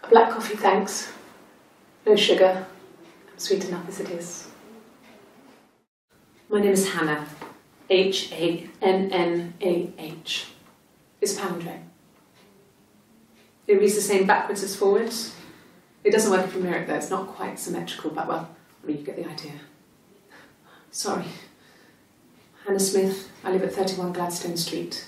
A black coffee, thanks. No sugar. I'm sweet enough as it is. My name is Hannah. H-A-N-N-A-H. It's palindrome. It reads the same backwards as forwards. It doesn't work if you mirror it though, it's not quite symmetrical, but well, I mean, you get the idea. Sorry. Hannah Smith, I live at 31 Gladstone Street.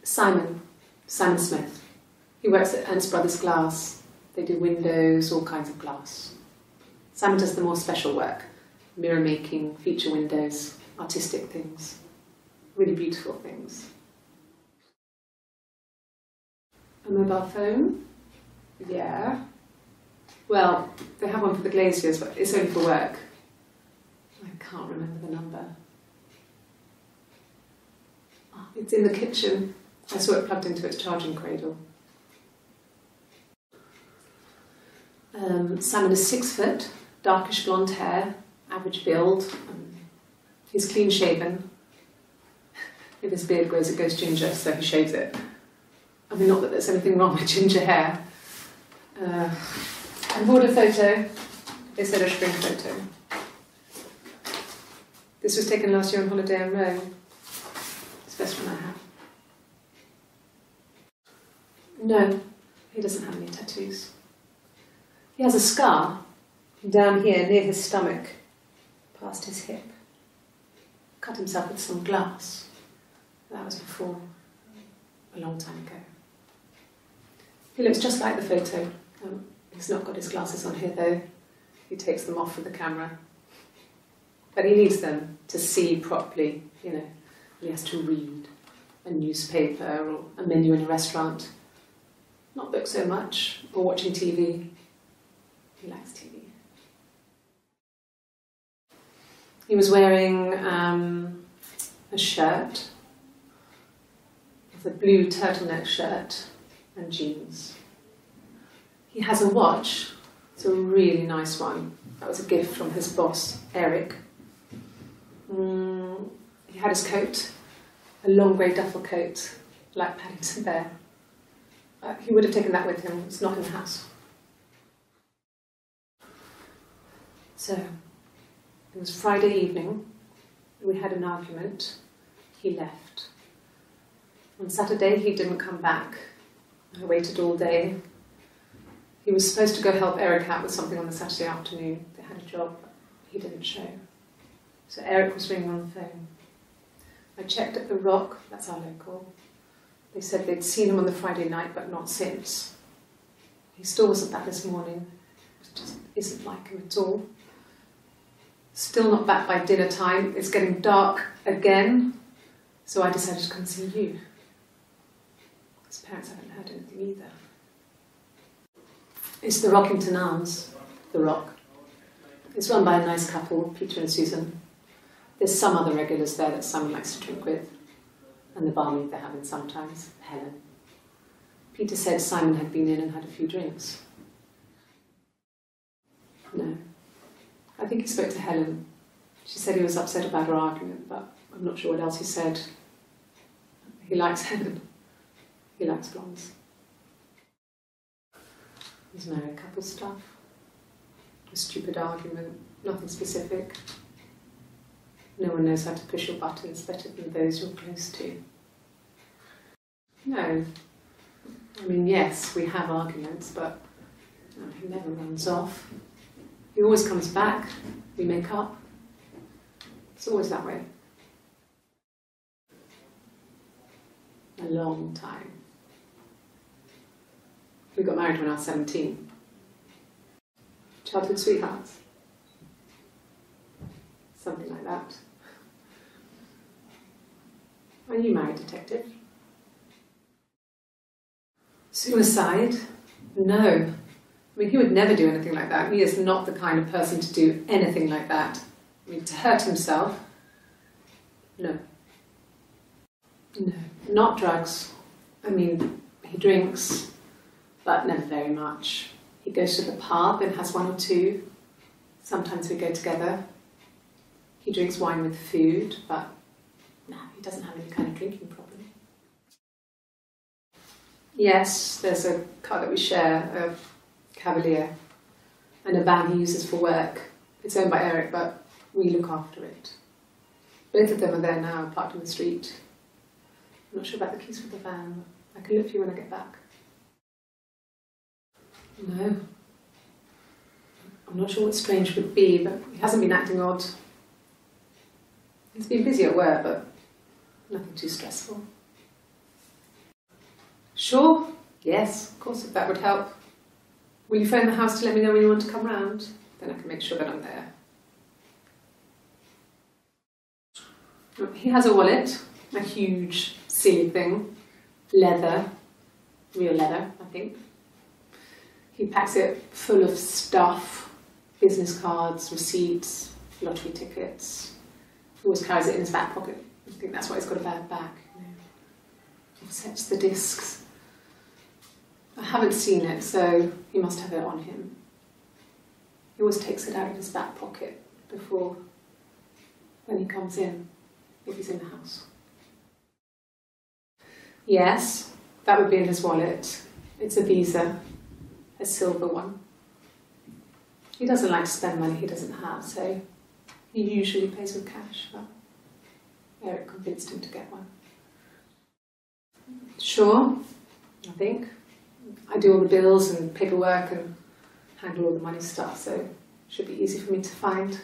Simon Smith. He works at Ernst Brothers Glass. They do windows, all kinds of glass. Simon does the more special work, mirror making, feature windows, artistic things, really beautiful things. A mobile phone? Yeah. Well, they have one for the glaziers, but it's only for work. I can't remember the number. Oh, it's in the kitchen. I saw it plugged into its charging cradle. Simon is 6 foot, darkish blonde hair, average build. He's clean shaven. If his beard grows, it goes ginger, so he shaves it. I mean, not that there's anything wrong with ginger hair. I bought a photo. They said a spring photo. This was taken last year on holiday in Rome. It's the best one I have. No, he doesn't have any tattoos. He has a scar down here near his stomach, past his hip. Cut himself with some glass. That was before, a long time ago. He looks just like the photo. He's not got his glasses on here though. He takes them off with the camera. But he needs them to see properly, you know. He has to read a newspaper or a menu in a restaurant. Not book so much, or watching TV. He likes TV. He was wearing a shirt, it's a blue turtleneck shirt and jeans. He has a watch, it's a really nice one. That was a gift from his boss, Eric. He had his coat, a long grey duffel coat, like Paddington Bear. He would have taken that with him, it's not in the house. So, it was Friday evening, we had an argument, he left. On Saturday he didn't come back, I waited all day. He was supposed to go help Eric out with something on the Saturday afternoon, they had a job, but he didn't show. So Eric was ringing on the phone. I checked at the Rock, that's our local. They said they'd seen him on the Friday night, but not since. He still wasn't back this morning. It just isn't like him at all. Still not back by dinner time. It's getting dark again. So I decided to come see you. His parents haven't heard anything either. It's the Rockington Arms, the Rock. It's run by a nice couple, Peter and Susan. There's some other regulars there that Simon likes to drink with. And the barmaid they're having sometimes, Helen. Peter said Simon had been in and had a few drinks. No. I think he spoke to Helen. She said he was upset about her argument, but I'm not sure what else he said. He likes Helen. He likes blondes. He's married couple stuff. A stupid argument, nothing specific. No one knows how to push your buttons better than those you're close to. No. I mean, yes, we have arguments, but he never runs off. He always comes back. We make up. It's always that way. A long time. We got married when I was 17. Childhood sweethearts. Something like that. Are you married, detective? Suicide? No. I mean, he would never do anything like that. He is not the kind of person to do anything like that. I mean, to hurt himself? No. No. Not drugs. I mean, he drinks, but never very much. He goes to the pub and has one or two. Sometimes we go together. He drinks wine with food, but no, he doesn't have any kind of drinking problem. Yes, there's a car that we share, a Cavalier, and a van he uses for work. It's owned by Eric, but we look after it. Both of them are there now, parked on the street. I'm not sure about the keys for the van. I can look for you when I get back. No. I'm not sure what strange would be, but he hasn't been acting odd. He's been busy at work, but nothing too stressful. Sure? Yes, of course, if that would help. Will you phone the house to let me know when you want to come round? Then I can make sure that I'm there. He has a wallet, a huge, silly thing, leather, real leather, I think. He packs it full of stuff, business cards, receipts, lottery tickets. He always carries it in his back pocket. I think that's why he's got a bad back. Offsets the discs. I haven't seen it, so he must have it on him. He always takes it out of his back pocket before, when he comes in, if he's in the house. Yes, that would be in his wallet. It's a Visa, a silver one. He doesn't like to spend money he doesn't have, so he usually pays with cash, but Eric convinced him to get one. Sure, I think. I do all the bills and paperwork and handle all the money stuff, so it should be easy for me to find. Do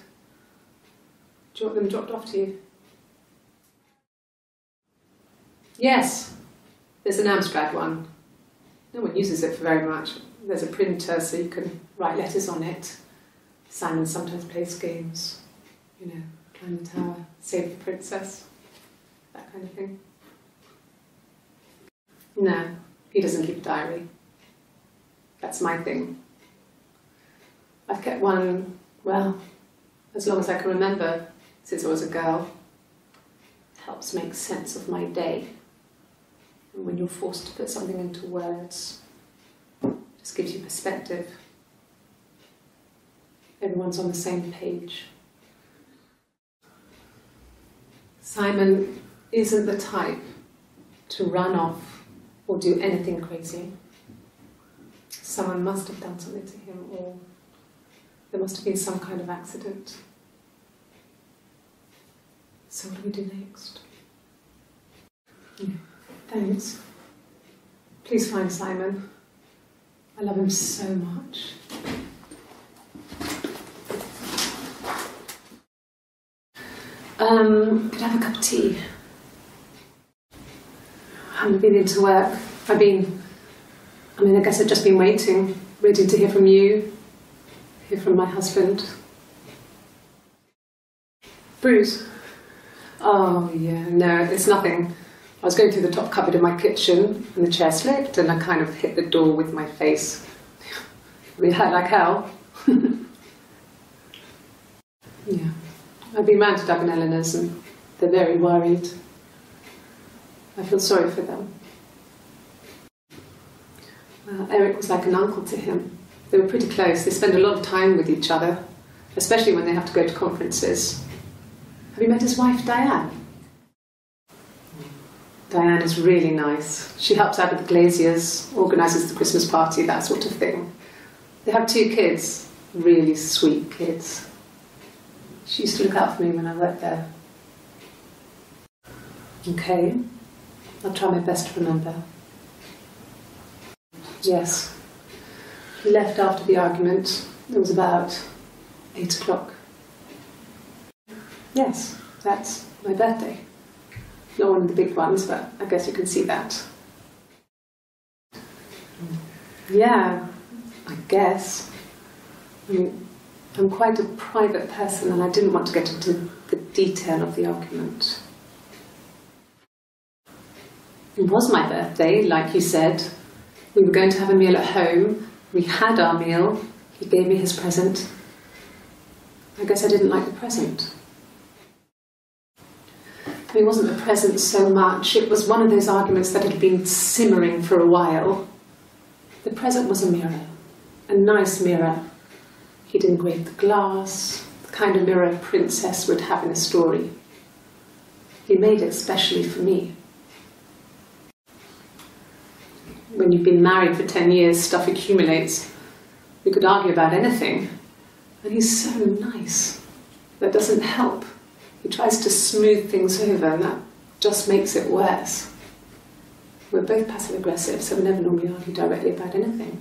you want them dropped off to you? Yes, there's an Amstrad one. No one uses it for very much. There's a printer so you can write letters on it. Simon sometimes plays games, you know, climb the tower, save the princess, that kind of thing. No, he doesn't keep a diary. That's my thing. I've kept one, well, as long as I can remember, since I was a girl. It helps make sense of my day. And when you're forced to put something into words, it just gives you perspective. Everyone's on the same page. Simon isn't the type to run off or do anything crazy. Someone must have done something to him, or there must have been some kind of accident. So what do we do next? Thanks. Please find Simon. I love him so much. Could I have a cup of tea? I haven't been into work. I guess I've just been waiting, waiting to hear from you, hear from my husband. Bruce? Oh yeah, no, it's nothing. I was going through the top cupboard in my kitchen and the chair slipped and I kind of hit the door with my face. We hurt like hell. Yeah. I've been round to Doug and Eleanor's and they're very worried. I feel sorry for them. Eric was like an uncle to him. They were pretty close. They spend a lot of time with each other, especially when they have to go to conferences. Have you met his wife, Diane? Diane is really nice. She helps out with the glaziers, organises the Christmas party, that sort of thing. They have 2 kids, really sweet kids. She used to look out for me when I worked there. Okay, I'll try my best to remember. Yes, he left after the argument. It was about 8 o'clock. Yes, that's my birthday. Not one of the big ones, but I guess you can see that. Yeah, I guess. I'm quite a private person and I didn't want to get into the detail of the argument. It was my birthday, like you said. We were going to have a meal at home. We had our meal. He gave me his present. I guess I didn't like the present. It wasn't the present so much. It was one of those arguments that had been simmering for a while. The present was a mirror. A nice mirror. He'd engraved the glass, the kind of mirror a princess would have in a story. He made it specially for me. when you've been married for 10 years, stuff accumulates. You could argue about anything. And he's so nice. That doesn't help. He tries to smooth things over, and that just makes it worse. We're both passive-aggressive, so we never normally argue directly about anything.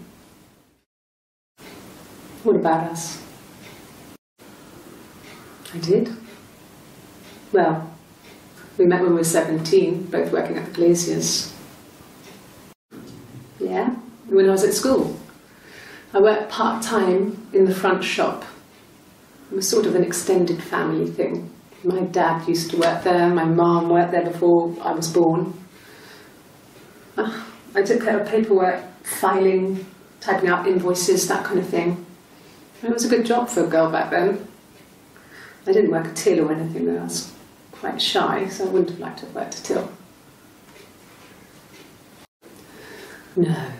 What about us? I did. Well, we met when we were 17, both working at the Glaciers. Yeah, when I was at school. I worked part-time in the front shop. It was sort of an extended family thing. My dad used to work there, my mum worked there before I was born. I took care of paperwork, filing, typing out invoices, that kind of thing. It was a good job for a girl back then. I didn't work a till or anything though. I was quite shy, so I wouldn't have liked to have worked a till. No,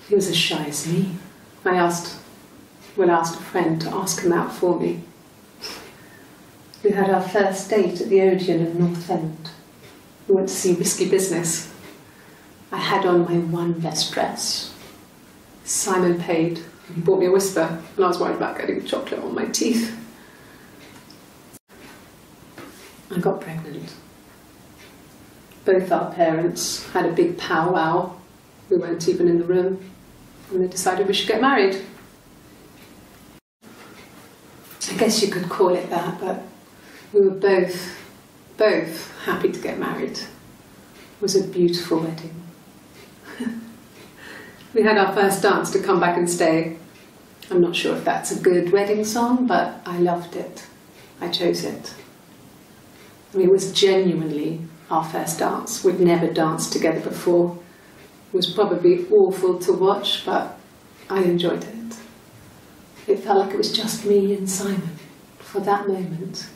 he was as shy as me. I asked a friend to ask him out for me. We had our first date at the Odeon in North End. We went to see Risky Business. I had on my one best dress. Simon paid, and he bought me a whisper, and I was worried about getting chocolate on my teeth. I got pregnant. Both our parents had a big powwow. We weren't even in the room, and they decided we should get married. I guess you could call it that, but we were both happy to get married. It was a beautiful wedding. We had our first dance to Come Back and Stay. I'm not sure if that's a good wedding song, but I loved it. I chose it. I mean, it was genuinely our first dance. We'd never danced together before. It was probably awful to watch, but I enjoyed it. It felt like it was just me and Simon for that moment.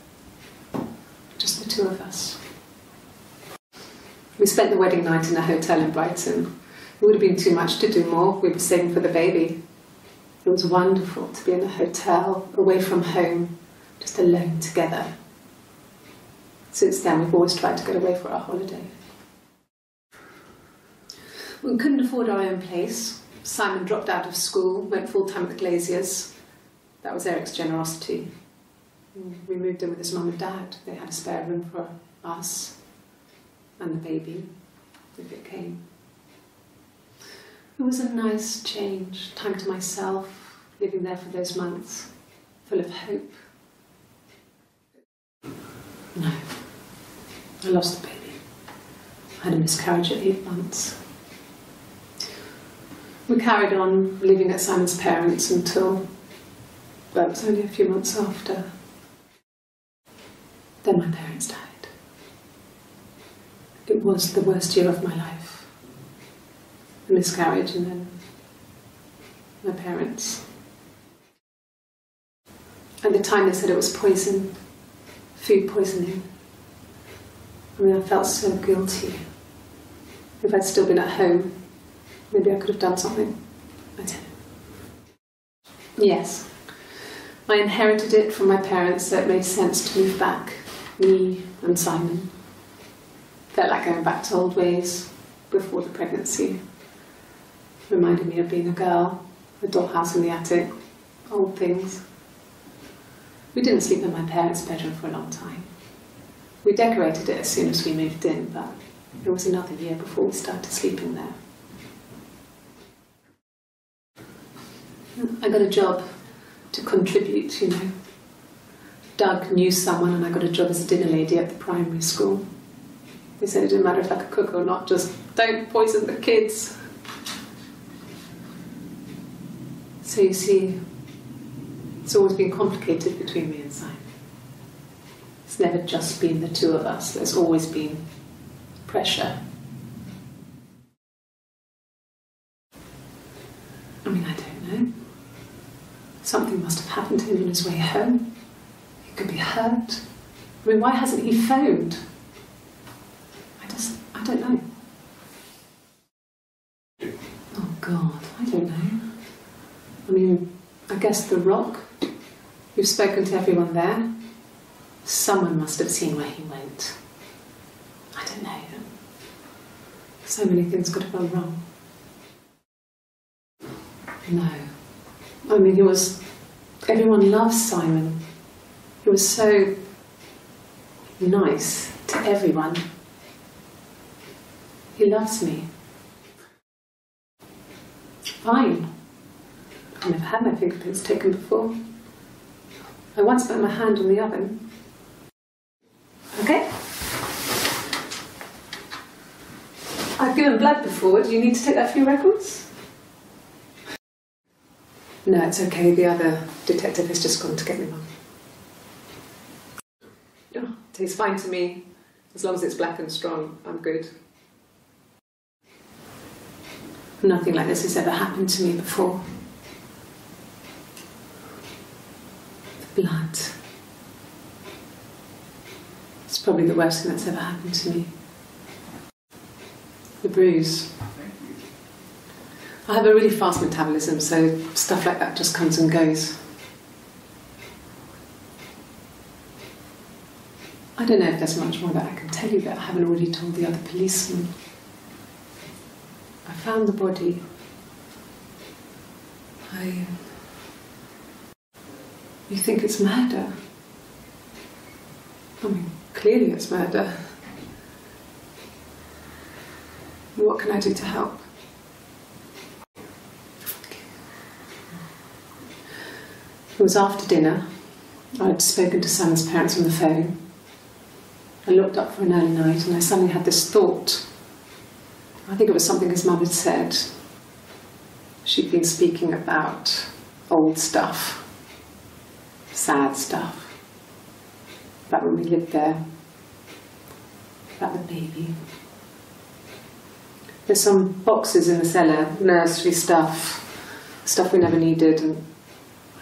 Just the two of us. We spent the wedding night in a hotel in Brighton. It would have been too much to do more. We were saving for the baby. It was wonderful to be in a hotel, away from home, just alone together. Since then, we've always tried to get away for our holiday. We couldn't afford our own place. Simon dropped out of school, went full-time at the Glaciers. That was Eric's generosity. We moved in with his mum and dad. They had a spare room for us and the baby, if it came. It was a nice change, time to myself, living there for those months, full of hope. No, I lost the baby. I had a miscarriage at 8 months. We carried on living at Simon's parents until, well, it was only a few months after. Then my parents died. It was the worst year of my life. The miscarriage and then my parents. At the time they said it was poison, food poisoning. I mean, I felt so guilty. If I'd still been at home, maybe I could have done something. I didn't. Yes, I inherited it from my parents, so it made sense to move back, me and Simon. Felt like going back to old ways before the pregnancy. Reminded me of being a girl, a dollhouse in the attic, old things. We didn't sleep in my parents' bedroom for a long time. We decorated it as soon as we moved in, but it was another year before we started sleeping there. I got a job to contribute, you know. Doug knew someone and I got a job as a dinner lady at the primary school. They said it didn't matter if I could cook or not, just don't poison the kids. So you see, it's always been complicated between me and Simon. It's never just been the two of us, there's always been pressure. I mean, I don't know. Something must have happened to him on his way home. He could be hurt. I mean, why hasn't he phoned? I don't know. Oh God, I don't know. I mean, I guess the Rock. We've spoken to everyone there. Someone must have seen where he went. I don't know. So many things could have gone wrong. No. I mean, everyone loves Simon. He was so nice to everyone. He loves me. Fine. I've never had my fingerprints taken before. I once put my hand on the oven. Okay? I've given blood before. Do you need to take that for your records? No, it's okay. The other detective has just gone to get me one. Oh, tastes fine to me. As long as it's black and strong, I'm good. Nothing like this has ever happened to me before. The blood. It's probably the worst thing that's ever happened to me. The bruise. I have a really fast metabolism, so stuff like that just comes and goes. I don't know if there's much more that I can tell you that I haven't already told the other policemen. I found the body. You think it's murder? I mean, clearly it's murder. What can I do to help? It was after dinner. I'd spoken to Sam's parents on the phone. I looked up for an early night and I suddenly had this thought. I think it was something his mum had said. She'd been speaking about old stuff, sad stuff, about when we lived there, about the baby. There's some boxes in the cellar, nursery stuff we never needed, and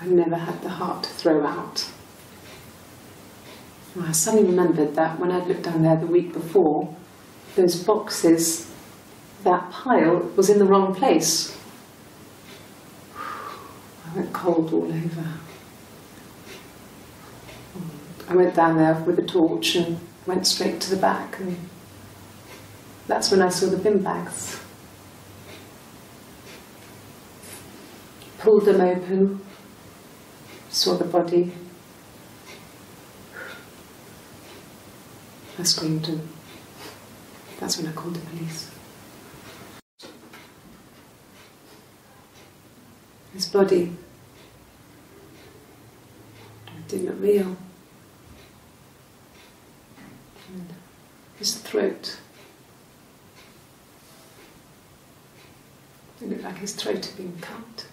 I never had the heart to throw out. And I suddenly remembered that when I'd looked down there the week before, those boxes, that pile was in the wrong place. I went cold all over. I went down there with a torch and went straight to the back, and that's when I saw the bin bags. Pulled them open, saw the body. I screamed, and that's when I called the police. His body, it didn't look real. And his throat, it looked like his throat had been cut.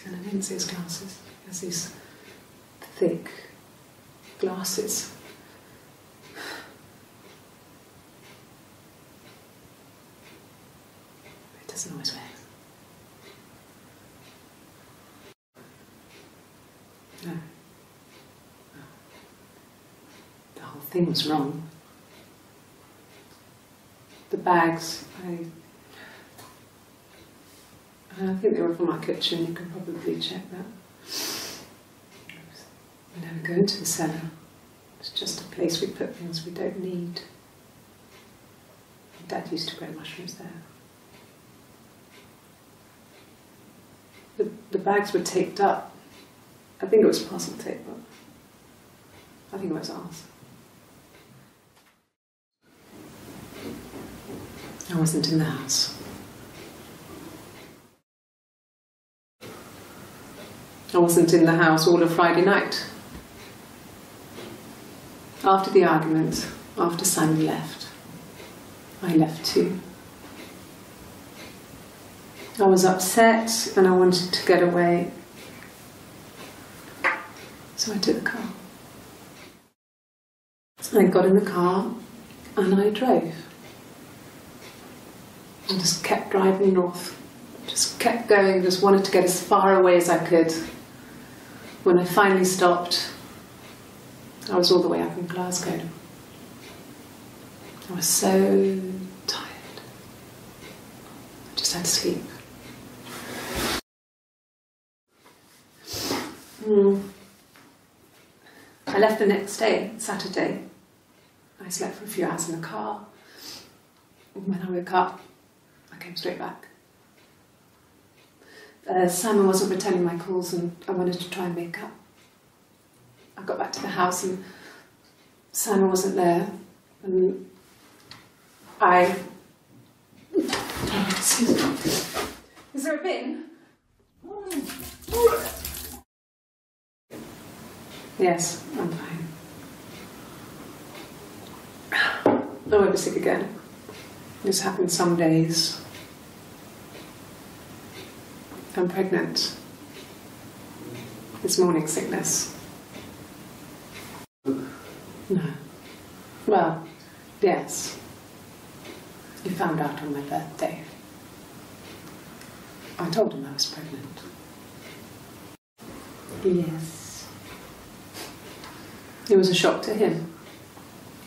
And I didn't see his glasses. He has these thick glasses. He doesn't always wear. No. The whole thing was wrong. The bags, I think they were from our kitchen. You can probably check that. We never go into the cellar. It's just a place we put things we don't need. Dad used to grow mushrooms there. The bags were taped up. I think it was parcel tape, but I think it was ours. I wasn't in the house. I wasn't in the house all of Friday night. After the argument, after Simon left, I left too. I was upset and I wanted to get away. So I took the car. I got in the car and I drove. I just kept driving north. Just kept going, just wanted to get as far away as I could. When I finally stopped, I was all the way up in Glasgow. I was so tired. I just had to sleep. I left the next day, Saturday. I slept for a few hours in the car. when I woke up, I came straight back. Simon wasn't returning my calls and I wanted to try and make up. I got back to the house and Simon wasn't there, and excuse me. Is there a bin? Yes, I'm fine. I won't be sick again. This happens some days. I'm pregnant. It's morning sickness. No. Well, yes. He found out on my birthday. I told him I was pregnant. Yes. It was a shock to him.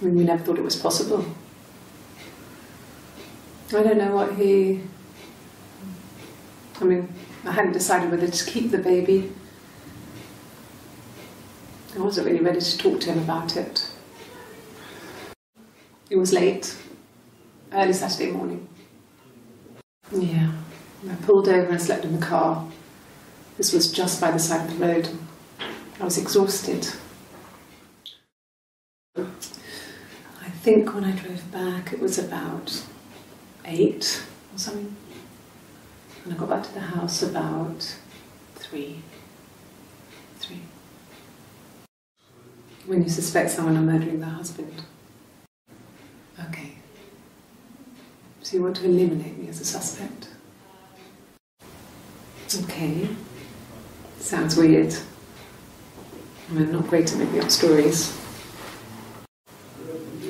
I mean, we never thought it was possible. I don't know what I hadn't decided whether to keep the baby. I wasn't really ready to talk to him about it. It was late, early Saturday morning. Yeah, I pulled over and slept in the car. This was just by the side of the road. I was exhausted. I think when I drove back it was about 8 or something. And I got back to the house about 3. When you suspect someone of murdering their husband. Okay. So you want to eliminate me as a suspect? Okay. Sounds weird. I'm not great at making up stories.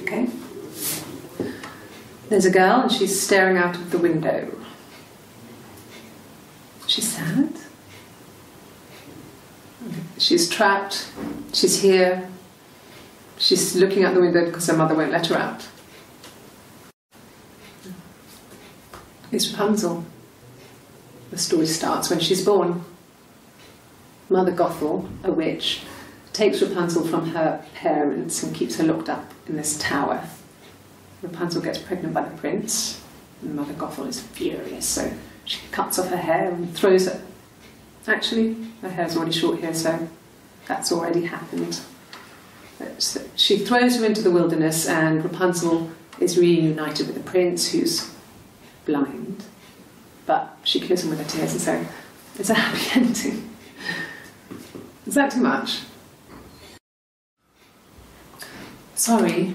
Okay. There's a girl and she's staring out of the window. She's sad. She's trapped. She's here. She's looking out the window because her mother won't let her out. It's Rapunzel. The story starts when she's born. Mother Gothel, a witch, takes Rapunzel from her parents and keeps her locked up in this tower. Rapunzel gets pregnant by the prince, and Mother Gothel is furious, so she cuts off her hair and throws it. Actually, her hair's already short here, so that's already happened. So she throws her into the wilderness, and Rapunzel is reunited with the prince, who's blind. But she kills him with her tears, and so it's a happy ending. Is that too much? Sorry.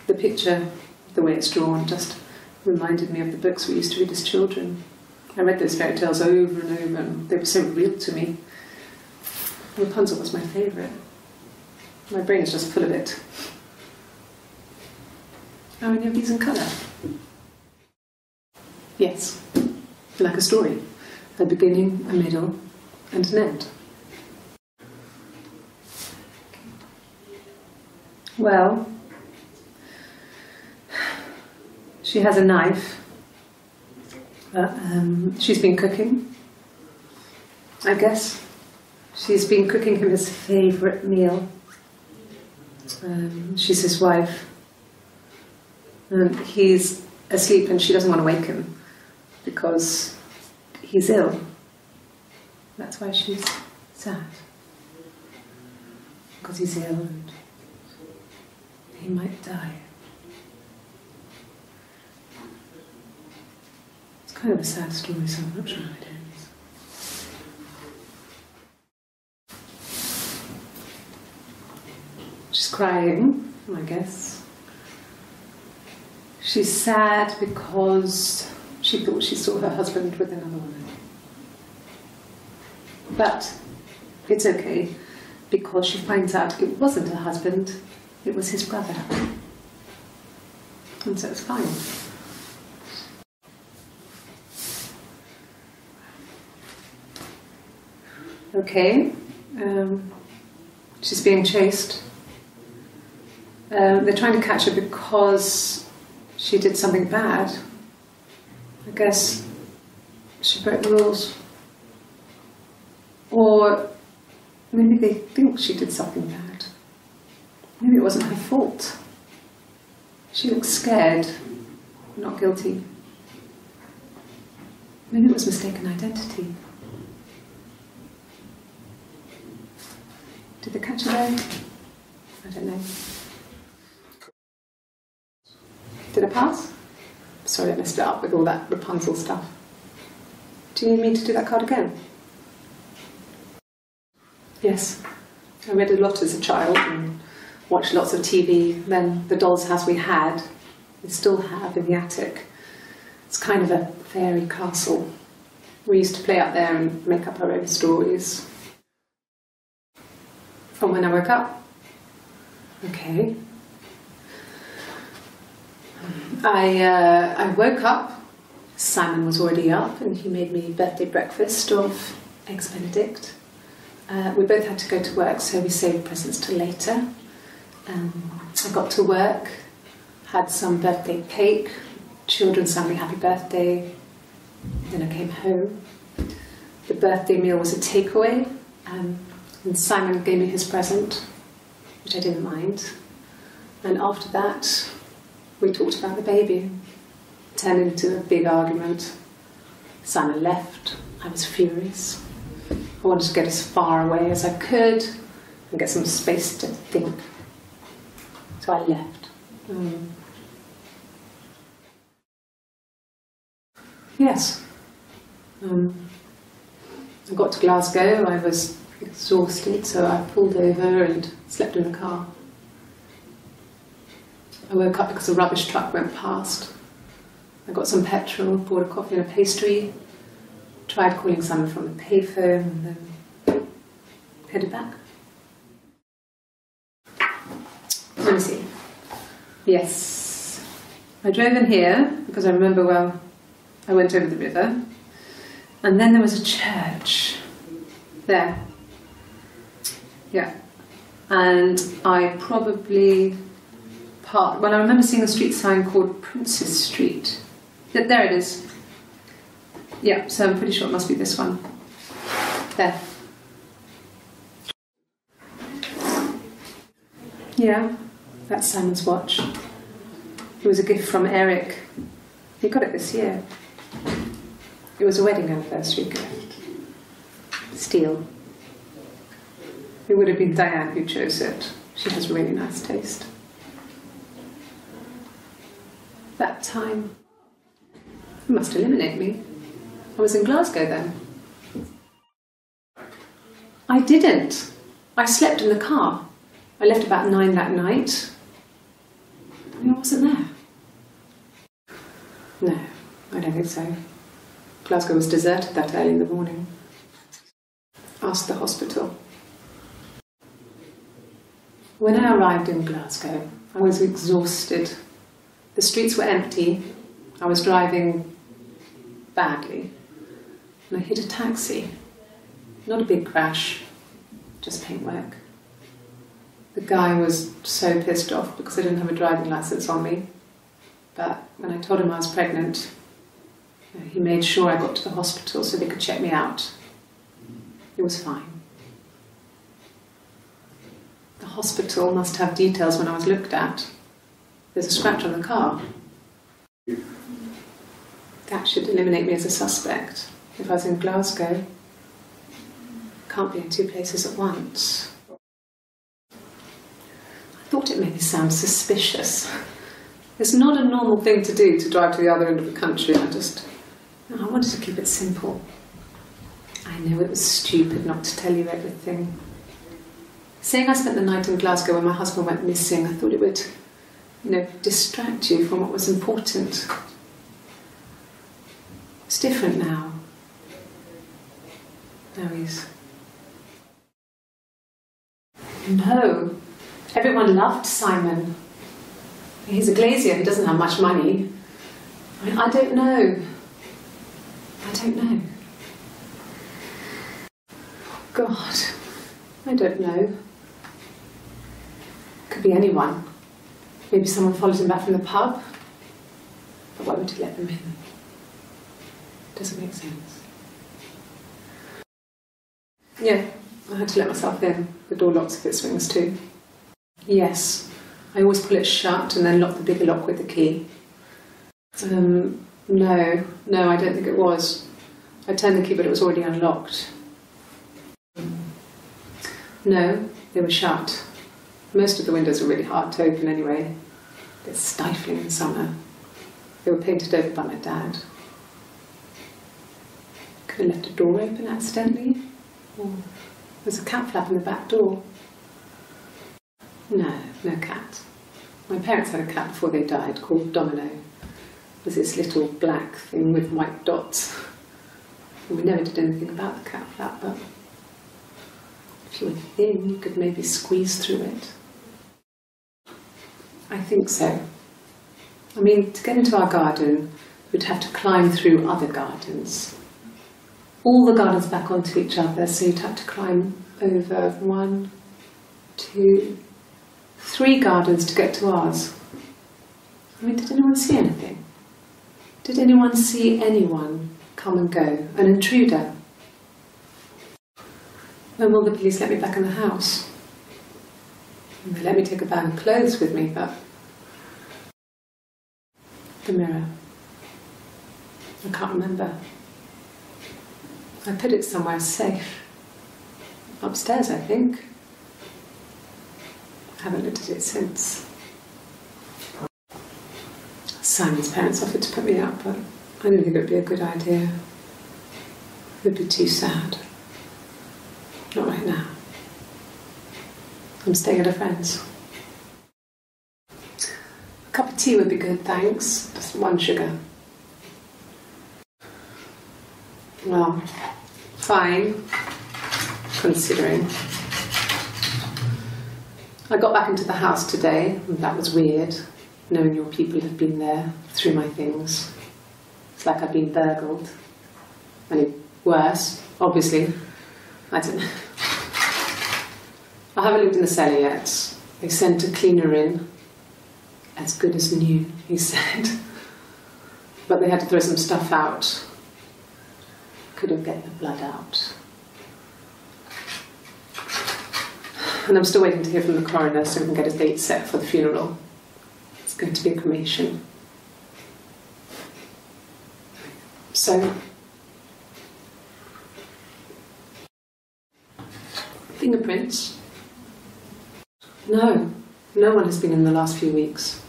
The picture, the way it's drawn, just reminded me of the books we used to read as children. I read those fairy tales over and over, and they were so real to me. Rapunzel was my favourite. My brain is just full of it. Are any of these in colour? Yes. Like a story. A beginning, a middle, and an end. Well, she has a knife. She's been cooking, I guess. She's been cooking him his favourite meal. She's his wife. And he's asleep and she doesn't want to wake him because he's ill. That's why she's sad. Because he's ill and he might die. It's kind of a sad story, so I'm not sure what it is. She's crying, I guess. She's sad because she thought she saw her husband with another woman. But it's okay, because she finds out it wasn't her husband, it was his brother. And so it's fine. Okay, she's being chased. They're trying to catch her because she did something bad. I guess she broke the rules. Or maybe they think she did something bad. Maybe it wasn't her fault. She looked scared, not guilty. Maybe it was mistaken identity. Did they catch her there? I don't know. Did I pass? Sorry, I messed it up with all that Rapunzel stuff. Do you need me to do that card again? Yes. I read a lot as a child and watched lots of TV. Then the doll's house we still have in the attic. It's kind of a fairy castle. We used to play up there and make up our own stories. From when I woke up. Okay. I woke up. Simon was already up and he made me birthday breakfast of eggs Benedict. We both had to go to work, so we saved presents till later. I got to work, had some birthday cake, children sang me happy birthday, then I came home. The birthday meal was a takeaway, and Simon gave me his present, which I didn't mind. And after that, we talked about the baby. It turned into a big argument. Simon left. I was furious. I wanted to get as far away as I could and get some space to think. So I left. Yes. I got to Glasgow. I was exhausted, so I pulled over and slept in the car. I woke up because a rubbish truck went past. I got some petrol, bought a coffee and a pastry, tried calling someone from the payphone, and then headed back. Let me see. Yes. I drove in here because I remember, well, I went over the river, and then there was a church there. Yeah. And I probably parked, well, I remember seeing a street sign called Princess Street. There it is. Yeah, so I'm pretty sure it must be this one. There. Yeah, that's Simon's watch. It was a gift from Eric. He got it this year. It was a wedding anniversary gift. Steel. It would have been Diane who chose it. She has really nice taste. That time, it must eliminate me. I was in Glasgow then. I didn't. I slept in the car. I left about 9 that night. I wasn't there. No, I don't think so. Glasgow was deserted that early in the morning. Asked the hospital. When I arrived in Glasgow, I was exhausted. The streets were empty. I was driving badly. And I hit a taxi. Not a big crash, just paintwork. The guy was so pissed off because I didn't have a driving licence on me. But when I told him I was pregnant, he made sure I got to the hospital so they could check me out. It was fine. The hospital must have details when I was looked at. There's a scratch on the car. That should eliminate me as a suspect. If I was in Glasgow, can't be in 2 places at once. I thought it made me sound suspicious. It's not a normal thing to do, to drive to the other end of the country. I wanted to keep it simple. I know it was stupid not to tell you everything. Saying I spent the night in Glasgow when my husband went missing, I thought it would, distract you from what was important. It's different now. Now he's... No. Everyone loved Simon. He's a glazier, he doesn't have much money. I don't know. I don't know. God, I don't know. Could be anyone. Maybe someone followed him back from the pub. But why would he let them in? Doesn't make sense. Yeah, I had to let myself in. The door locks if it swings too. Yes, I always pull it shut and then lock the bigger lock with the key. No, I don't think it was. I turned the key but it was already unlocked. No, they were shut. Most of the windows are really hard to open anyway. They're stifling in summer. They were painted over by my dad. Could have left a door open accidentally. Or there's a cat flap in the back door. No cat. My parents had a cat before they died called Domino. It was this little black thing with white dots. And we never did anything about the cat flap, but if you were thin, you could maybe squeeze through it. I think so. I mean, to get into our garden, you'd have to climb through other gardens. All the gardens back onto each other, so you'd have to climb over 1, 2, 3 gardens to get to ours. I mean, did anyone see anything? Did anyone see anyone come and go? An intruder? When will the police let me back in the house? They let me take a bag of clothes with me, but the mirror. I can't remember. I put it somewhere safe. Upstairs, I think. I haven't looked at it since. Simon's parents offered to put me up, but I didn't think it would be a good idea. It would be too sad. Not right now. I'm staying at a friend's. A cup of tea would be good, thanks. Just 1 sugar. Well, fine, considering. I got back into the house today, and that was weird, knowing your people have been there through my things. It's like I've been burgled. Only worse, obviously. I don't know. I haven't lived in the cellar yet. They sent a cleaner in. As good as new, he said. But they had to throw some stuff out. Couldn't get the blood out. And I'm still waiting to hear from the coroner so we can get a date set for the funeral. It's going to be a cremation. So, fingerprints? No one has been in the last few weeks.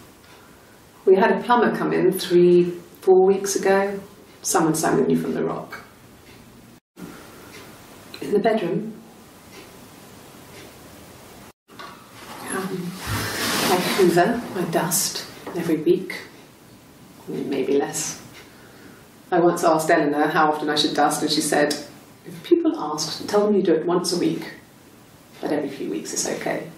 We had a plumber come in 3-4 weeks ago. Someone sang me from the rock. In the bedroom, I hoover my dust every week, maybe less. I once asked Eleanor how often I should dust, and she said, if people ask, tell them you do it once a week, but every few weeks is okay.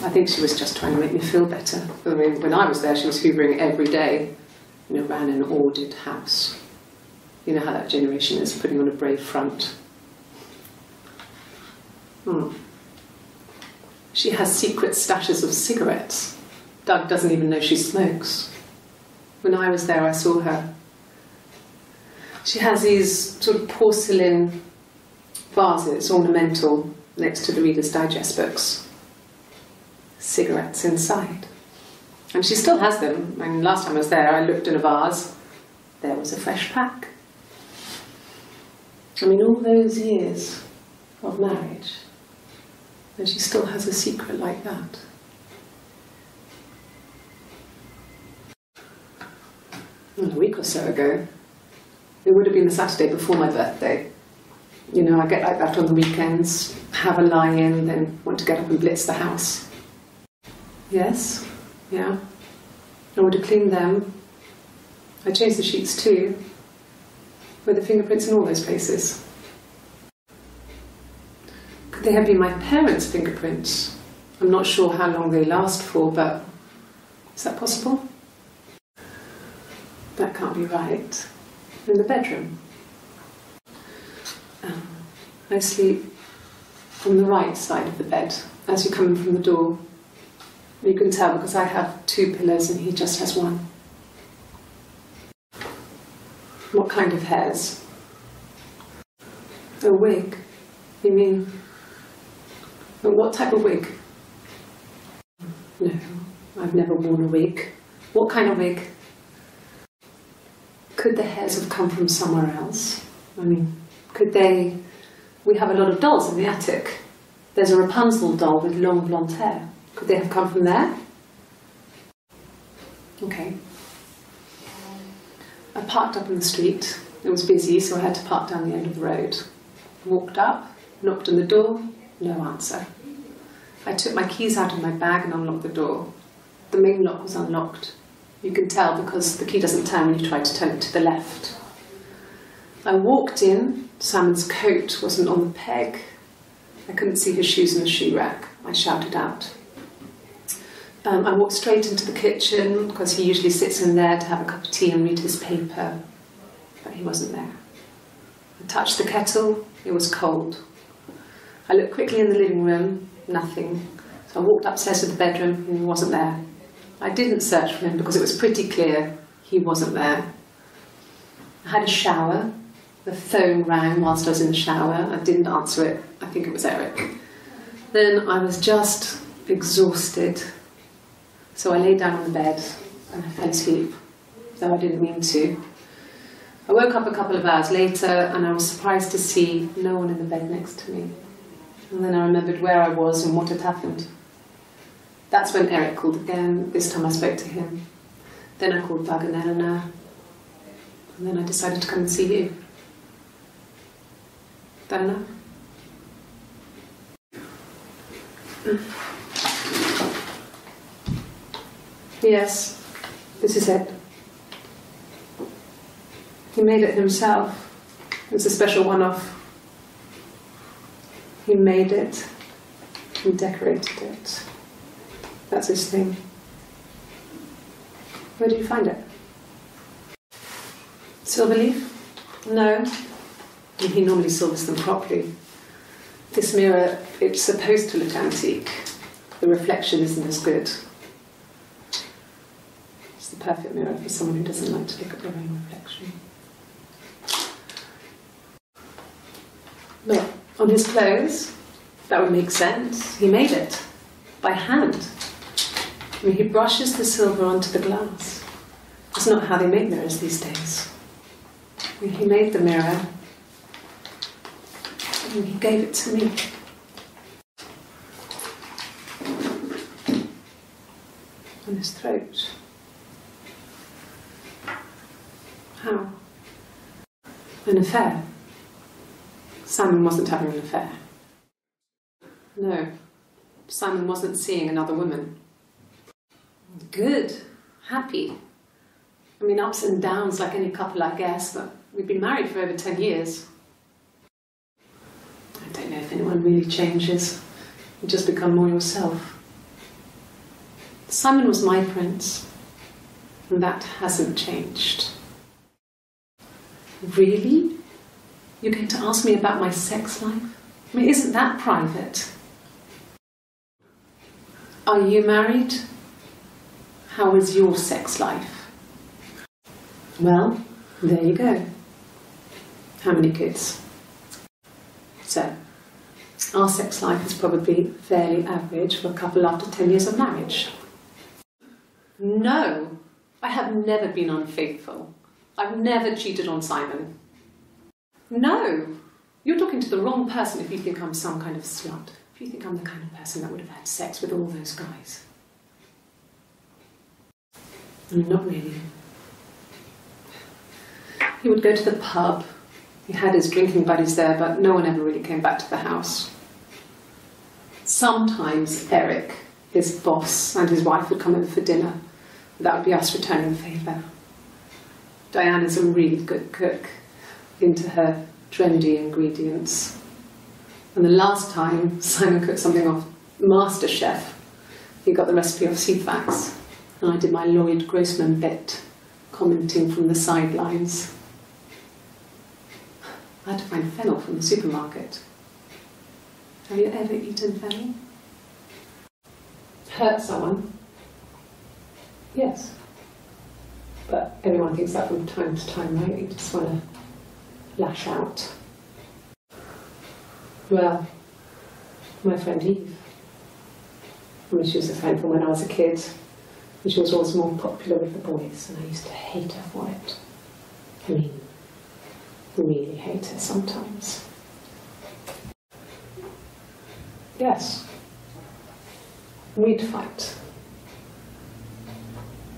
I think she was just trying to make me feel better. I mean, when I was there, she was hoovering every day. You know, ran an ordered house. You know how that generation is, putting on a brave front. She has secret stashes of cigarettes. Doug doesn't even know she smokes. When I was there, I saw her. She has these sort of porcelain vases, ornamental, next to the Reader's Digest books. Cigarettes inside. And she still has them. I mean, last time I was there, I looked in a vase. There was a fresh pack. I mean, all those years of marriage, and she still has a secret like that. Well, a week or so ago, it would have been the Saturday before my birthday. You know, I get like that on the weekends, have a lie-in, then want to get up and blitz the house. Yes, yeah. I would have cleaned them. I changed the sheets too, with the fingerprints in all those places. Could they have been my parents' fingerprints? I'm not sure how long they last for, but is that possible? That can't be right. In the bedroom. I sleep on the right side of the bed as you come in from the door. You can tell because I have 2 pillows and he just has 1. What kind of hairs? A wig? You mean? But what type of wig? No, I've never worn a wig. What kind of wig? Could the hairs have come from somewhere else? I mean, could they... We have a lot of dolls in the attic. There's a Rapunzel doll with long blonde hair. Could they have come from there? Okay. I parked up in the street. It was busy, so I had to park down the end of the road. Walked up, knocked on the door, no answer. I took my keys out of my bag and unlocked the door. The main lock was unlocked. You can tell because the key doesn't turn when you try to turn it to the left. I walked in. Simon's coat wasn't on the peg. I couldn't see his shoes in the shoe rack. I shouted out. I walked straight into the kitchen because he usually sits in there to have a cup of tea and read his paper. But he wasn't there. I touched the kettle. It was cold. I looked quickly in the living room. Nothing. So I walked upstairs to the bedroom and he wasn't there. I didn't search for him because it was pretty clear he wasn't there. I had a shower. The phone rang whilst I was in the shower. I didn't answer it. I think it was Eric. Then I was just exhausted. So I lay down on the bed and I fell asleep, though I didn't mean to. I woke up a couple of hours later and I was surprised to see no one in the bed next to me. And then I remembered where I was and what had happened. That's when Eric called again. This time I spoke to him. Then I called Doug and Eleanor. And then I decided to come and see you. That enough? Yes, this is it. He made it himself. It was a special one-off. He made it and decorated it. That's his thing. Where did you find it? Silver leaf? No. He normally silvers them properly. This mirror, it's supposed to look antique. The reflection isn't as good. It's the perfect mirror for someone who doesn't like to look at their own reflection. Look, on his clothes, that would make sense. He made it by hand. I mean, he brushes the silver onto the glass. That's not how they make mirrors these days. I mean, he made the mirror and he gave it to me. On his throat. How? An affair. Simon wasn't having an affair. No, Simon wasn't seeing another woman. Good, happy. I mean, ups and downs like any couple, I guess, but we've been married for over 10 years. I don't know if anyone really changes. You just become more yourself. Simon was my prince, and that hasn't changed. Really? You're going to ask me about my sex life? I mean, isn't that private? Are you married? How is your sex life? Well, there you go. How many kids? So, our sex life is probably fairly average for a couple after 10 years of marriage. No, I have never been unfaithful. I've never cheated on Simon. No, you're talking to the wrong person if you think I'm some kind of slut. If you think I'm the kind of person that would have had sex with all those guys. Not really. He would go to the pub. He had his drinking buddies there, but no one ever really came back to the house. Sometimes Eric, his boss, and his wife would come over for dinner. That would be us returning the favour. Diana's a really good cook, into her trendy ingredients. And the last time Simon cooked something off MasterChef, he got the recipe off CFAX, and I did my Lloyd Grossman bit, commenting from the sidelines. I had to find fennel from the supermarket. Have you ever eaten fennel? Hurt someone? Yes. But everyone thinks that from time to time, right? You just want to lash out. Well, my friend Eve. I mean, she was a friend from when I was a kid, and she was always more popular with the boys, and I used to hate her for it. I mean, really hate her sometimes. Yes, we'd fight.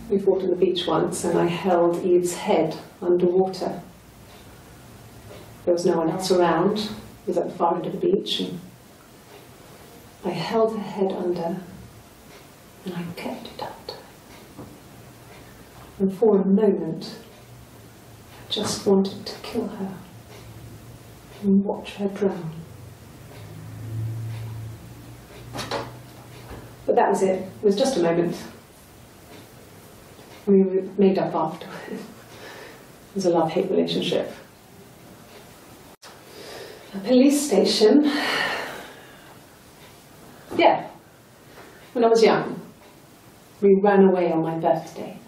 We fought on the beach once, and I held Eve's head underwater. There was no one else around. It was at the far end of the beach, and I held her head under, and I kept it under. And for a moment, I just wanted to kill her and watch her drown. But that was it. It was just a moment. We were made up after. It was a love-hate relationship. A police station. Yeah. When I was young, we ran away on my birthday.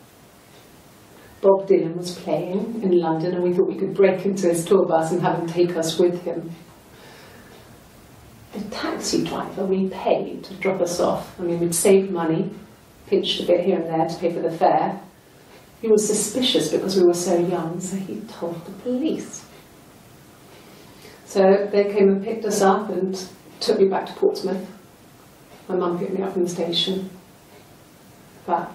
Bob Dylan was playing in London, and we thought we could break into his tour bus and have him take us with him. The taxi driver we paid to drop us off, I mean, we'd saved money, pinched a bit here and there to pay for the fare. He was suspicious because we were so young, so he told the police. So they came and picked us up and took me back to Portsmouth. My mum picked me up from the station. But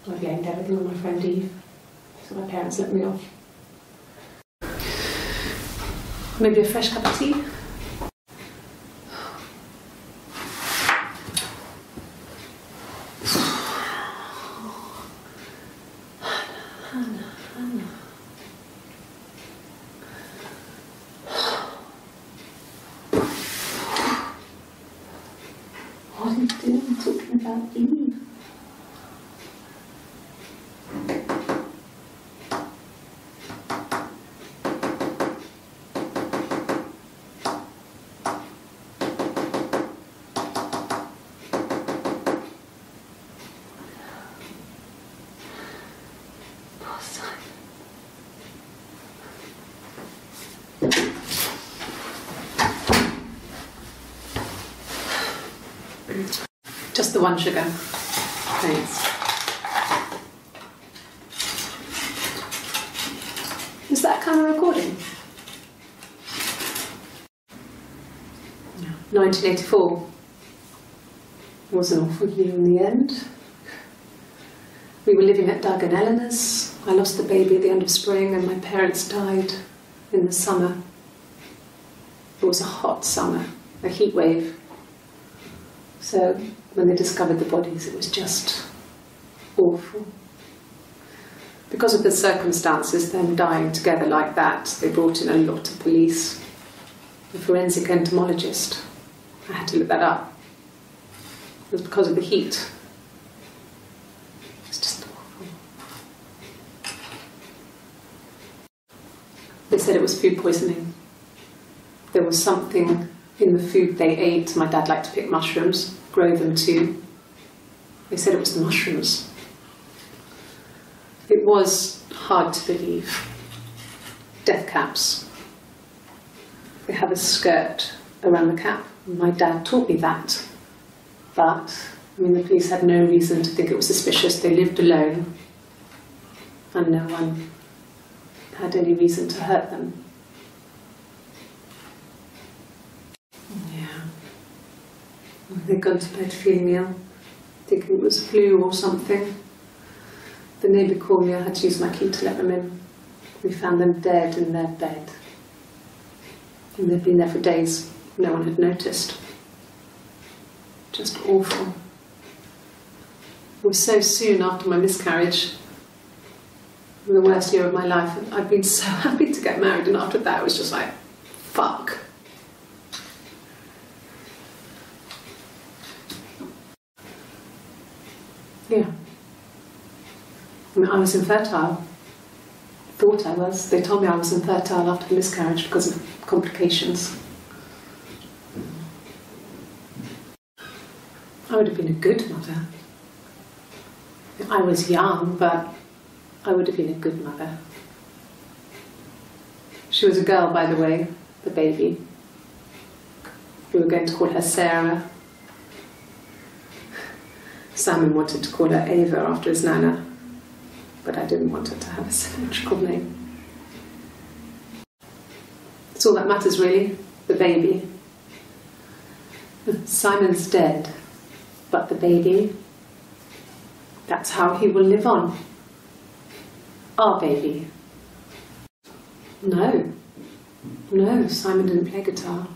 I blamed everything on my friend Eve, so my parents let me off. Maybe a fresh cup of tea? What are you doing talking about Eve? Poor son. Just the one sugar. Thanks. Is that camera recording? No. 1984 was an awful year in the end. We were living at Doug and Eleanor's. I lost the baby at the end of spring, and my parents died in the summer. It was a hot summer, a heat wave. So when they discovered the bodies, it was just awful. Because of the circumstances, them dying together like that, they brought in a lot of police. A forensic entomologist. I had to look that up. It was because of the heat. It was just awful. They said it was food poisoning. There was something in the food they ate. My dad liked to pick mushrooms, grow them too. They said it was the mushrooms. It was hard to believe. Death caps. They have a skirt around the cap. My dad taught me that. But, I mean, the police had no reason to think it was suspicious. They lived alone, and no one had any reason to hurt them. They'd gone to bed feeling ill, thinking it was flu or something. The neighbour called me. I had to use my key to let them in. We found them dead in their bed. And they'd been there for days. No one had noticed. Just awful. It was so soon after my miscarriage. The worst year of my life. I'd been so happy to get married, and after that it was just like, fuck. Yeah. I mean, I was infertile. Thought I was. They told me I was infertile after the miscarriage because of complications. I would have been a good mother. I was young, but I would have been a good mother. She was a girl, by the way, the baby. We were going to call her Sarah. Simon wanted to call her Ava after his nana, but I didn't want her to have a symmetrical name. It's all that matters really, the baby. Simon's dead, but the baby, that's how he will live on. Our baby. No, Simon didn't play guitar.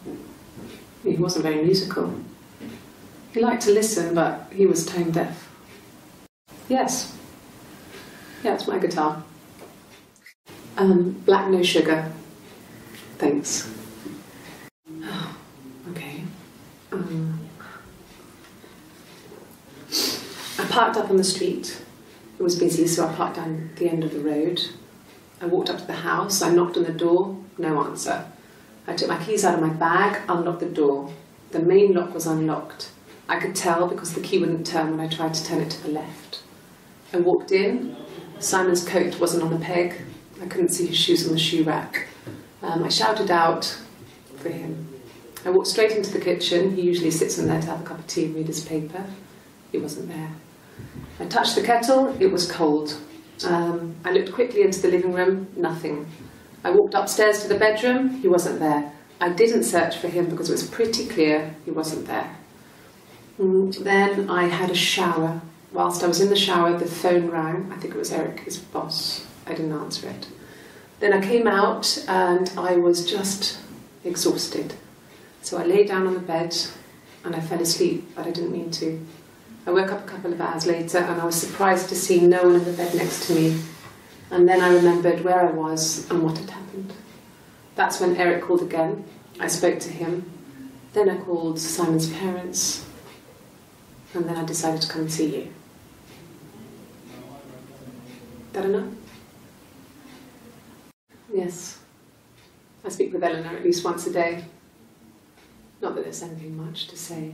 He wasn't very musical. He liked to listen, but he was tone deaf. Yes. Yeah, it's my guitar. Black, no sugar. Thanks. Oh, okay. I parked up on the street. It was busy, so I parked down the end of the road. I walked up to the house. I knocked on the door. No answer. I took my keys out of my bag, unlocked the door. The main lock was unlocked. I could tell because the key wouldn't turn when I tried to turn it to the left. I walked in. Simon's coat wasn't on the peg. I couldn't see his shoes on the shoe rack. I shouted out for him. I walked straight into the kitchen. He usually sits in there to have a cup of tea and read his paper. He wasn't there. I touched the kettle. It was cold. I looked quickly into the living room. Nothing. I walked upstairs to the bedroom. He wasn't there. I didn't search for him because it was pretty clear he wasn't there. Then I had a shower. Whilst I was in the shower, the phone rang. I think it was Eric, his boss. I didn't answer it. Then I came out and I was just exhausted. So I lay down on the bed and I fell asleep, but I didn't mean to. I woke up a couple of hours later and I was surprised to see no one in the bed next to me. And then I remembered where I was and what had happened. That's when Eric called again. I spoke to him. Then I called Simon's parents. And then I decided to come and see you. That enough? Yes. I speak with Eleanor at least once a day. Not that there's anything much to say.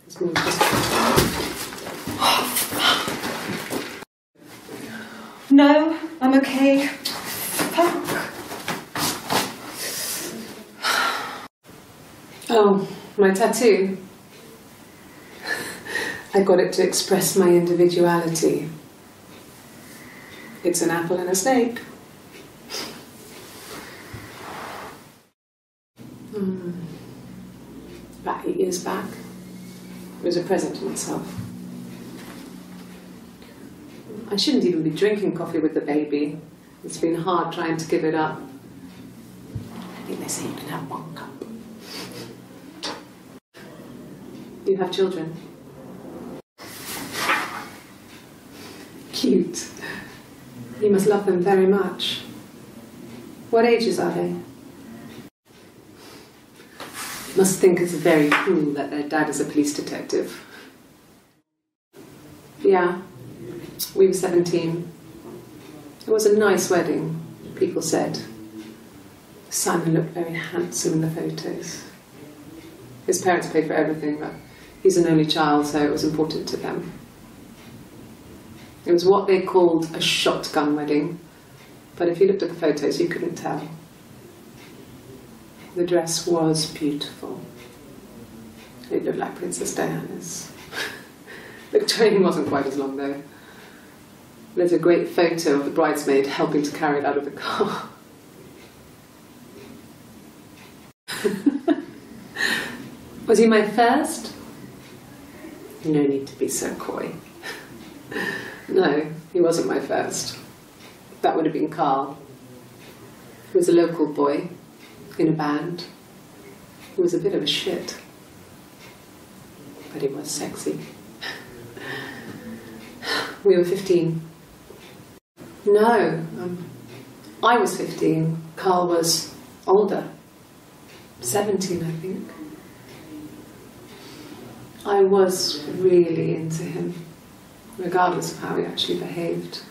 It's more just... No, I'm okay. Fuck. Oh, my tattoo. I got it to express my individuality. It's an apple and a snake. About 8 years back. It was a present to myself. I shouldn't even be drinking coffee with the baby. It's been hard trying to give it up. I think they say you can have 1 cup. Do you have children? Cute. You must love them very much. What ages are they? Must think it's very cool that their dad is a police detective. Yeah, we were 17. It was a nice wedding, people said. Simon looked very handsome in the photos. His parents paid for everything, but he's an only child, so it was important to them. It was what they called a shotgun wedding, but if you looked at the photos, you couldn't tell. The dress was beautiful. It looked like Princess Diana's. The train wasn't quite as long though. There's a great photo of the bridesmaid helping to carry it out of the car. Was he my first? No need to be so coy. No, he wasn't my first. That would have been Carl. He was a local boy in a band. He was a bit of a shit, but he was sexy. We were 15. No, I was 15. Carl was older, 17, I think. I was really into him, regardless of how he actually behaved.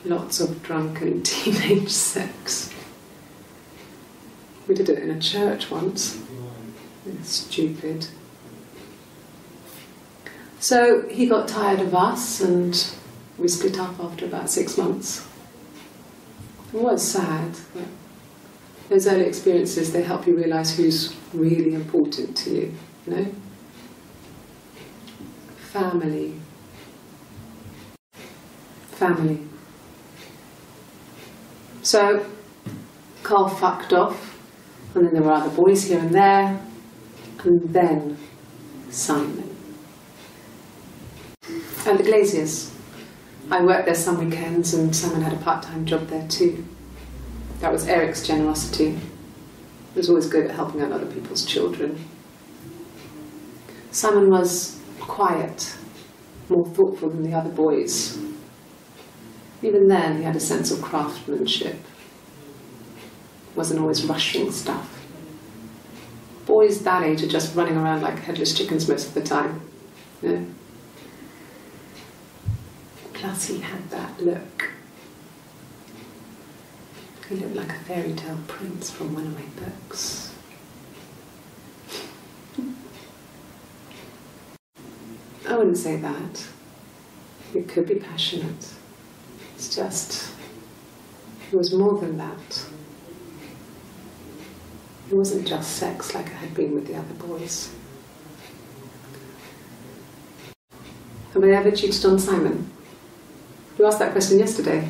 Lots of drunken teenage sex. We did it in a church once. It's stupid. So he got tired of us and we split up after about 6 months. It was sad, but those early experiences, they help you realise who's really important to you, you know? family. Family. So, Carl fucked off, and then there were other boys here and there, and then Simon. And the Glaziers. I worked there some weekends, and Simon had a part-time job there too. That was Eric's generosity. He was always good at helping out other people's children. Simon was quiet, more thoughtful than the other boys. Even then, he had a sense of craftsmanship. Wasn't always rushing stuff. Boys that age are just running around like headless chickens most of the time. You know? Plus, he had that look. He looked like a fairy tale prince from one of my books. I wouldn't say that. It could be passionate. It's just, it was more than that. It wasn't just sex like I had been with the other boys. Have I ever cheated on Simon? You asked that question yesterday.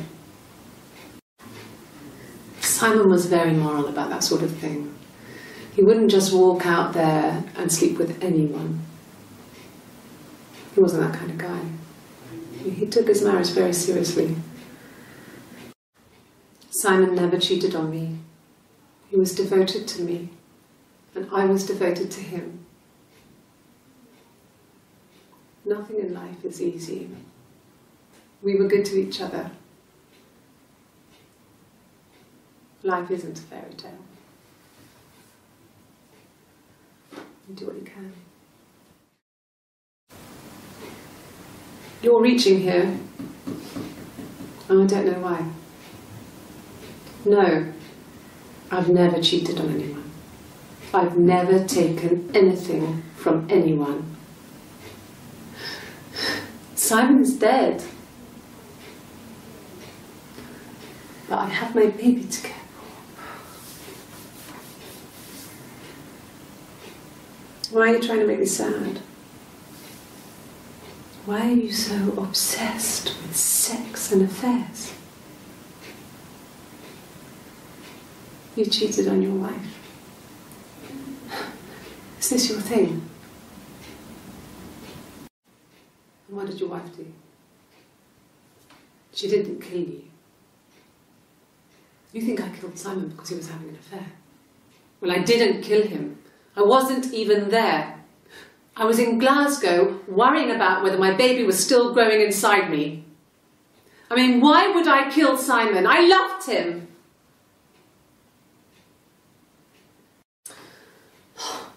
Simon was very moral about that sort of thing. He wouldn't just walk out there and sleep with anyone. He wasn't that kind of guy. He took his marriage very seriously. Simon never cheated on me. He was devoted to me, and I was devoted to him. Nothing in life is easy. We were good to each other. Life isn't a fairy tale. You do what you can. You're reaching here, and I don't know why. No, I've never cheated on anyone. I've never taken anything from anyone. Simon's dead. But I have my baby to care for. Why are you trying to make me sad? Why are you so obsessed with sex and affairs? You cheated on your wife. Is this your thing? And what did your wife do? She didn't kill you. You think I killed Simon because he was having an affair? Well, I didn't kill him. I wasn't even there. I was in Glasgow worrying about whether my baby was still growing inside me. I mean, why would I kill Simon? I loved him.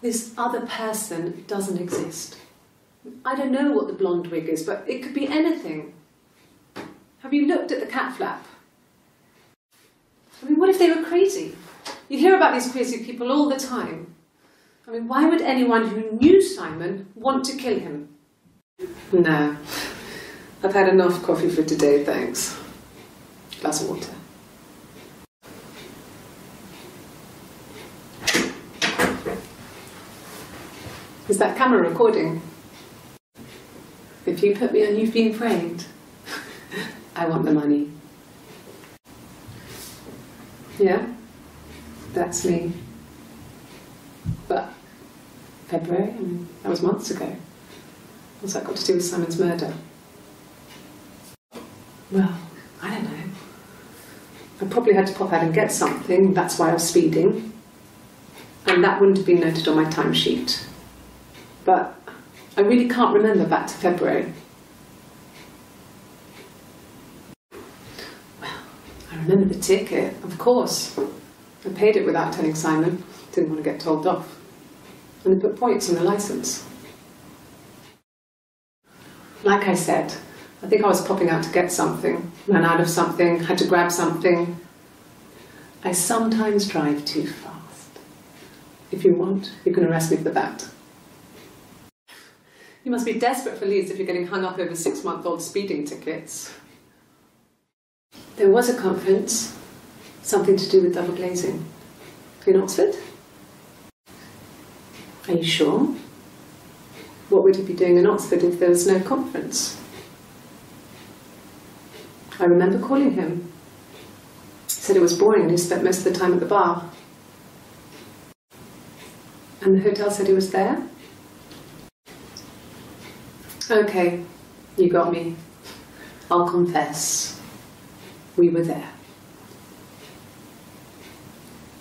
This other person doesn't exist. I don't know what the blonde wig is, but it could be anything. Have you looked at the cat flap? I mean, what if they were crazy? You hear about these crazy people all the time. I mean, why would anyone who knew Simon want to kill him? No. I've had enough coffee for today, thanks. Glass of water. Is that camera recording? If you put me on You've Been Framed, I want the money. Yeah? That's me. But February? I mean, that was months ago. What's that got to do with Simon's murder? Well, I don't know. I probably had to pop out and get something, that's why I was speeding. And that wouldn't have been noted on my timesheet. But I really can't remember back to February. Well, I remember the ticket, of course. I paid it without telling Simon. Didn't want to get told off. And they put points on the licence. Like I said, I think I was popping out to get something, ran out of something, had to grab something. I sometimes drive too fast. If you want, you can arrest me for that. You must be desperate for leads if you're getting hung up over 6-month-old speeding tickets. There was a conference, something to do with double glazing. In Oxford? Are you sure? What would he be doing in Oxford if there was no conference? I remember calling him. He said it was boring and he spent most of the time at the bar. And the hotel said he was there? Okay, you got me. I'll confess. We were there.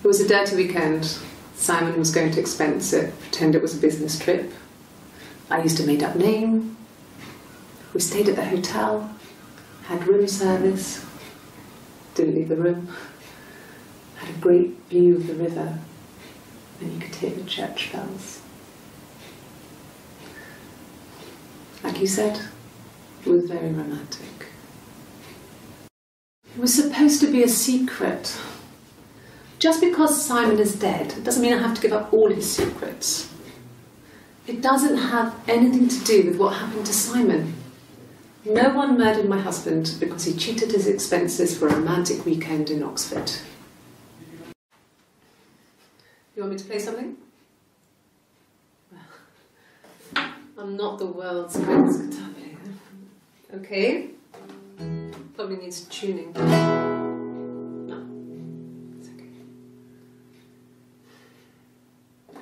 It was a dirty weekend. Simon was going to expense it, pretend it was a business trip. I used a made-up name. We stayed at the hotel, had room service, didn't leave the room, had a great view of the river, and you could hear the church bells. Like you said, it was very romantic. It was supposed to be a secret. Just because Simon is dead doesn't mean I have to give up all his secrets. It doesn't have anything to do with what happened to Simon. No one murdered my husband because he cheated his expenses for a romantic weekend in Oxford. You want me to play something? Well, I'm not the world's greatest guitar player. Okay? Probably needs tuning. No, it's okay.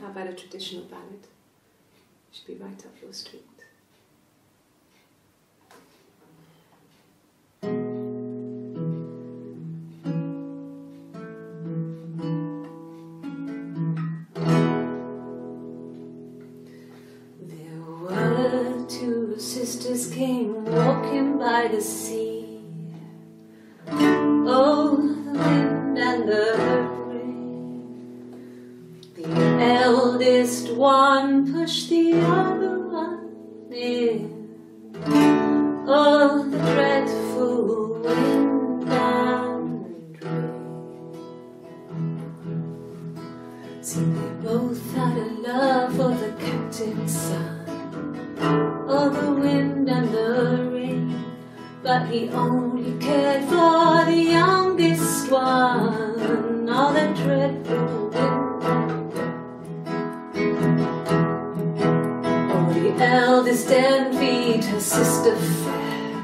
How about a traditional ballad? Should be right up your street. Sisters came walking by the sea. Oh, the wind and the rain. The eldest one pushed the other one in. Oh, the dreadful wind and rain. See, they both had a love for the captain's son. Oh, the wind and the rain, but he only cared for the youngest one. Oh, the dreadful wind and rain. Oh, the eldest envied her sister fair.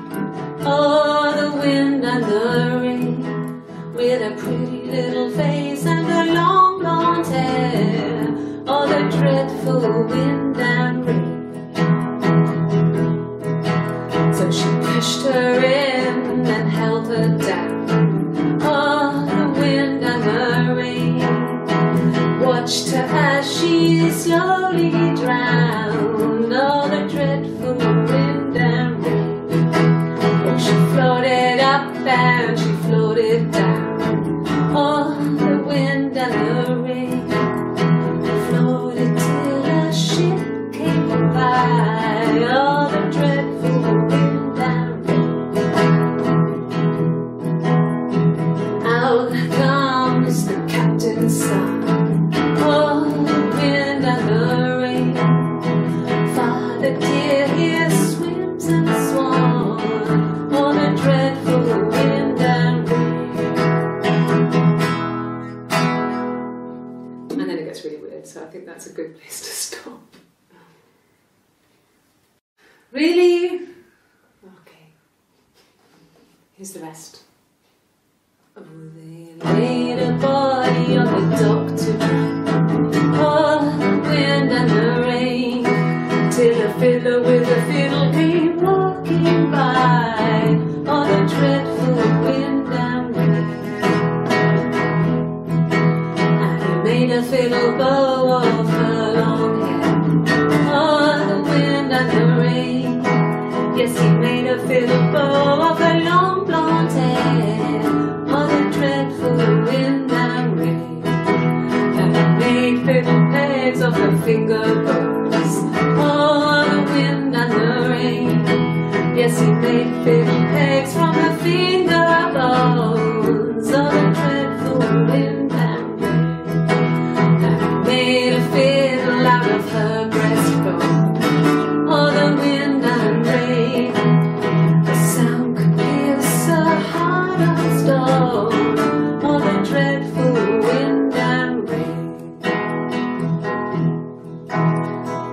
Oh, the wind and the rain, with a pretty little face and her long blonde hair. Oh, the dreadful wind and rain. She pushed her in and held her down. Oh, the wind and the rain watched her as she slowly drowned. Oh, the dreadful wind and rain. Oh, she floated up and she floated down. Oh, the wind and the rain floated till a ship came by. Oh, the dreadful wind. Son. Oh, the wind and the rain. Father dear, here swims and swan. Oh, the dreadful wind and rain. And then it gets really weird, so I think that's a good place to stop. Really? Okay. Here's the rest. Oh, they laid a body on the dock to dry. Oh, the wind and the rain, till a fiddler with a fiddle came walking by. Oh, the dreadful wind and rain. And he made a fiddle bow of her long hair. Oh, the wind and the rain. Yes, he made a fiddle bow of her long blonde hair. Oh, the dreadful wind and rain. And he made fiddle pegs of her finger bones. Oh, the wind and the rain. Yes, he made fiddle pegs from her finger bones. Oh, the dreadful wind and rain. And he made a fiddle out of her breastbone. Oh, the wind and rain. The sound could pierce her heart of stone. Oh, the dreadful wind and rain.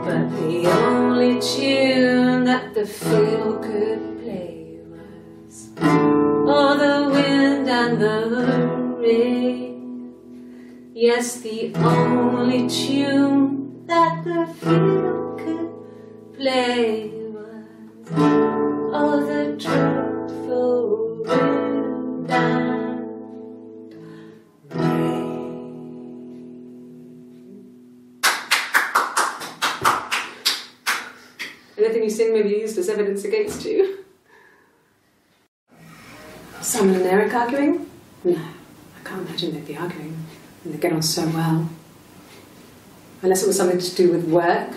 But the only fiddle could play was all the wind and the rain. Yes, the only tune that the fiddle could play was all the dreadful wind and rain. Anything you sing may be used as evidence against you. Simon and Eric arguing? No, I can't imagine they'd be arguing. And they get on so well. Unless it was something to do with work.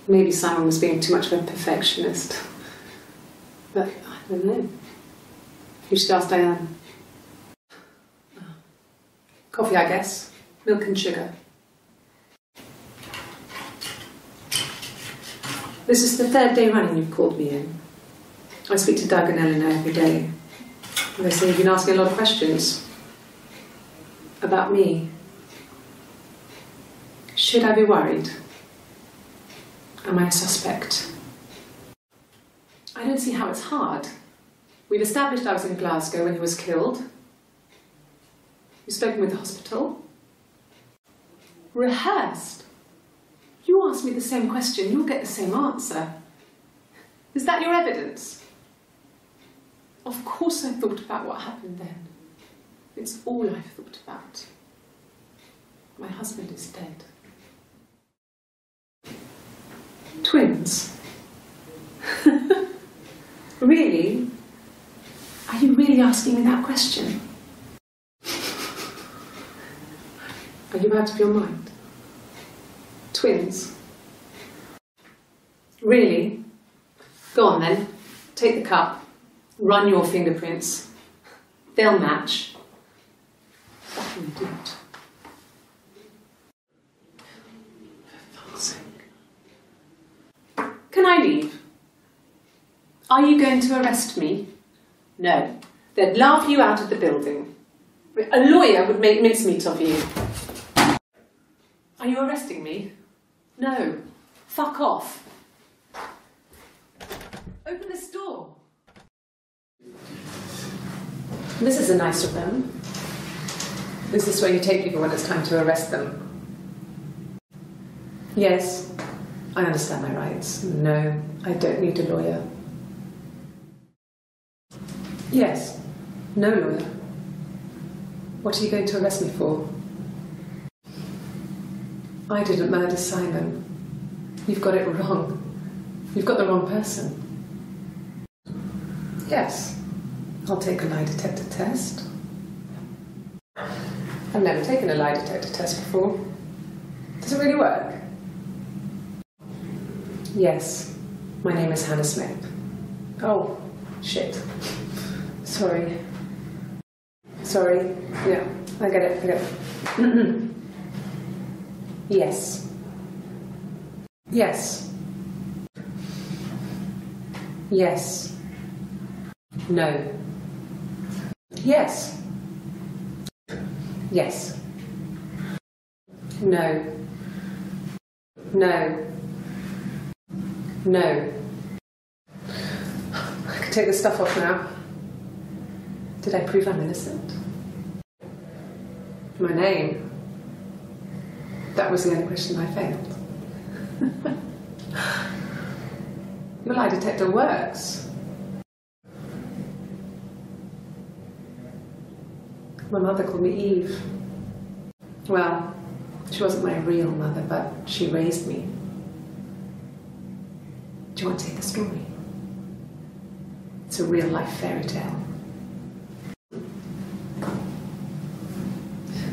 Maybe Simon was being too much of a perfectionist. But I don't know. You should ask Diane. Coffee, I guess. Milk and sugar. This is the 3rd day running you've called me in. I speak to Doug and Eleanor every day. And they say you've been asking a lot of questions. About me. Should I be worried? Am I a suspect? I don't see how it's hard. We've established I was in Glasgow when he was killed. You've spoken with the hospital. Rehearsed. You ask me the same question, you'll get the same answer. Is that your evidence? Of course I thought about what happened then. It's all I've thought about. My husband is dead. Twins? Really? Are you really asking me that question? Are you out of your mind? Twins? Really? Go on then. Take the cup. Run your fingerprints. They'll match. Fucking idiot. For fuck's sake. Can I leave? Are you going to arrest me? No. They'd laugh you out of the building. A lawyer would make mincemeat of you. Are you arresting me? No. Fuck off. Open this door. This is a nicer room. This is where you take people when it's time to arrest them. Yes, I understand my rights. No, I don't need a lawyer. Yes, no lawyer. What are you going to arrest me for? I didn't murder Simon. You've got it wrong. You've got the wrong person. Yes, I'll take a lie detector test. I've never taken a lie detector test before. Does it really work? Yes, my name is Hannah Smith. Oh, shit. Sorry. Sorry. Yeah, I get it. Yes. Yes. Yes. No. Yes. Yes. No. No. No. I can take the stuff off now. Did I prove I'm innocent? My name? That was the only question I failed. Your lie detector works. My mother called me Eve. Well, she wasn't my real mother, but she raised me. Do you want to hear the story? It's a real-life fairy tale.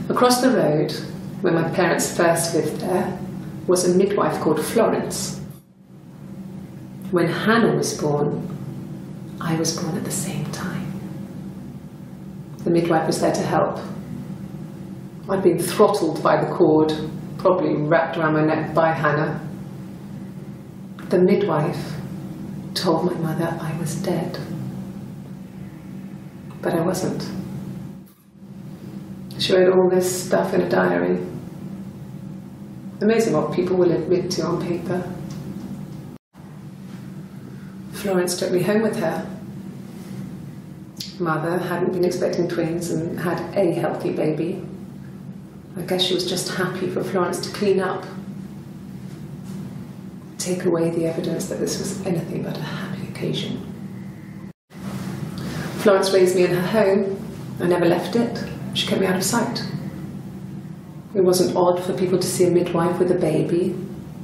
Across the road, where my parents first lived there, was a midwife called Florence. When Hannah was born, I was born at the same time. The midwife was there to help. I'd been throttled by the cord, probably wrapped around my neck by Hannah. The midwife told my mother I was dead. But I wasn't. She wrote all this stuff in a diary. Amazing what people will admit to on paper. Florence took me home with her. Mother hadn't been expecting twins and had a healthy baby. I guess she was just happy for Florence to clean up, take away the evidence that this was anything but a happy occasion. Florence raised me in her home. I never left it. She kept me out of sight. It wasn't odd for people to see a midwife with a baby,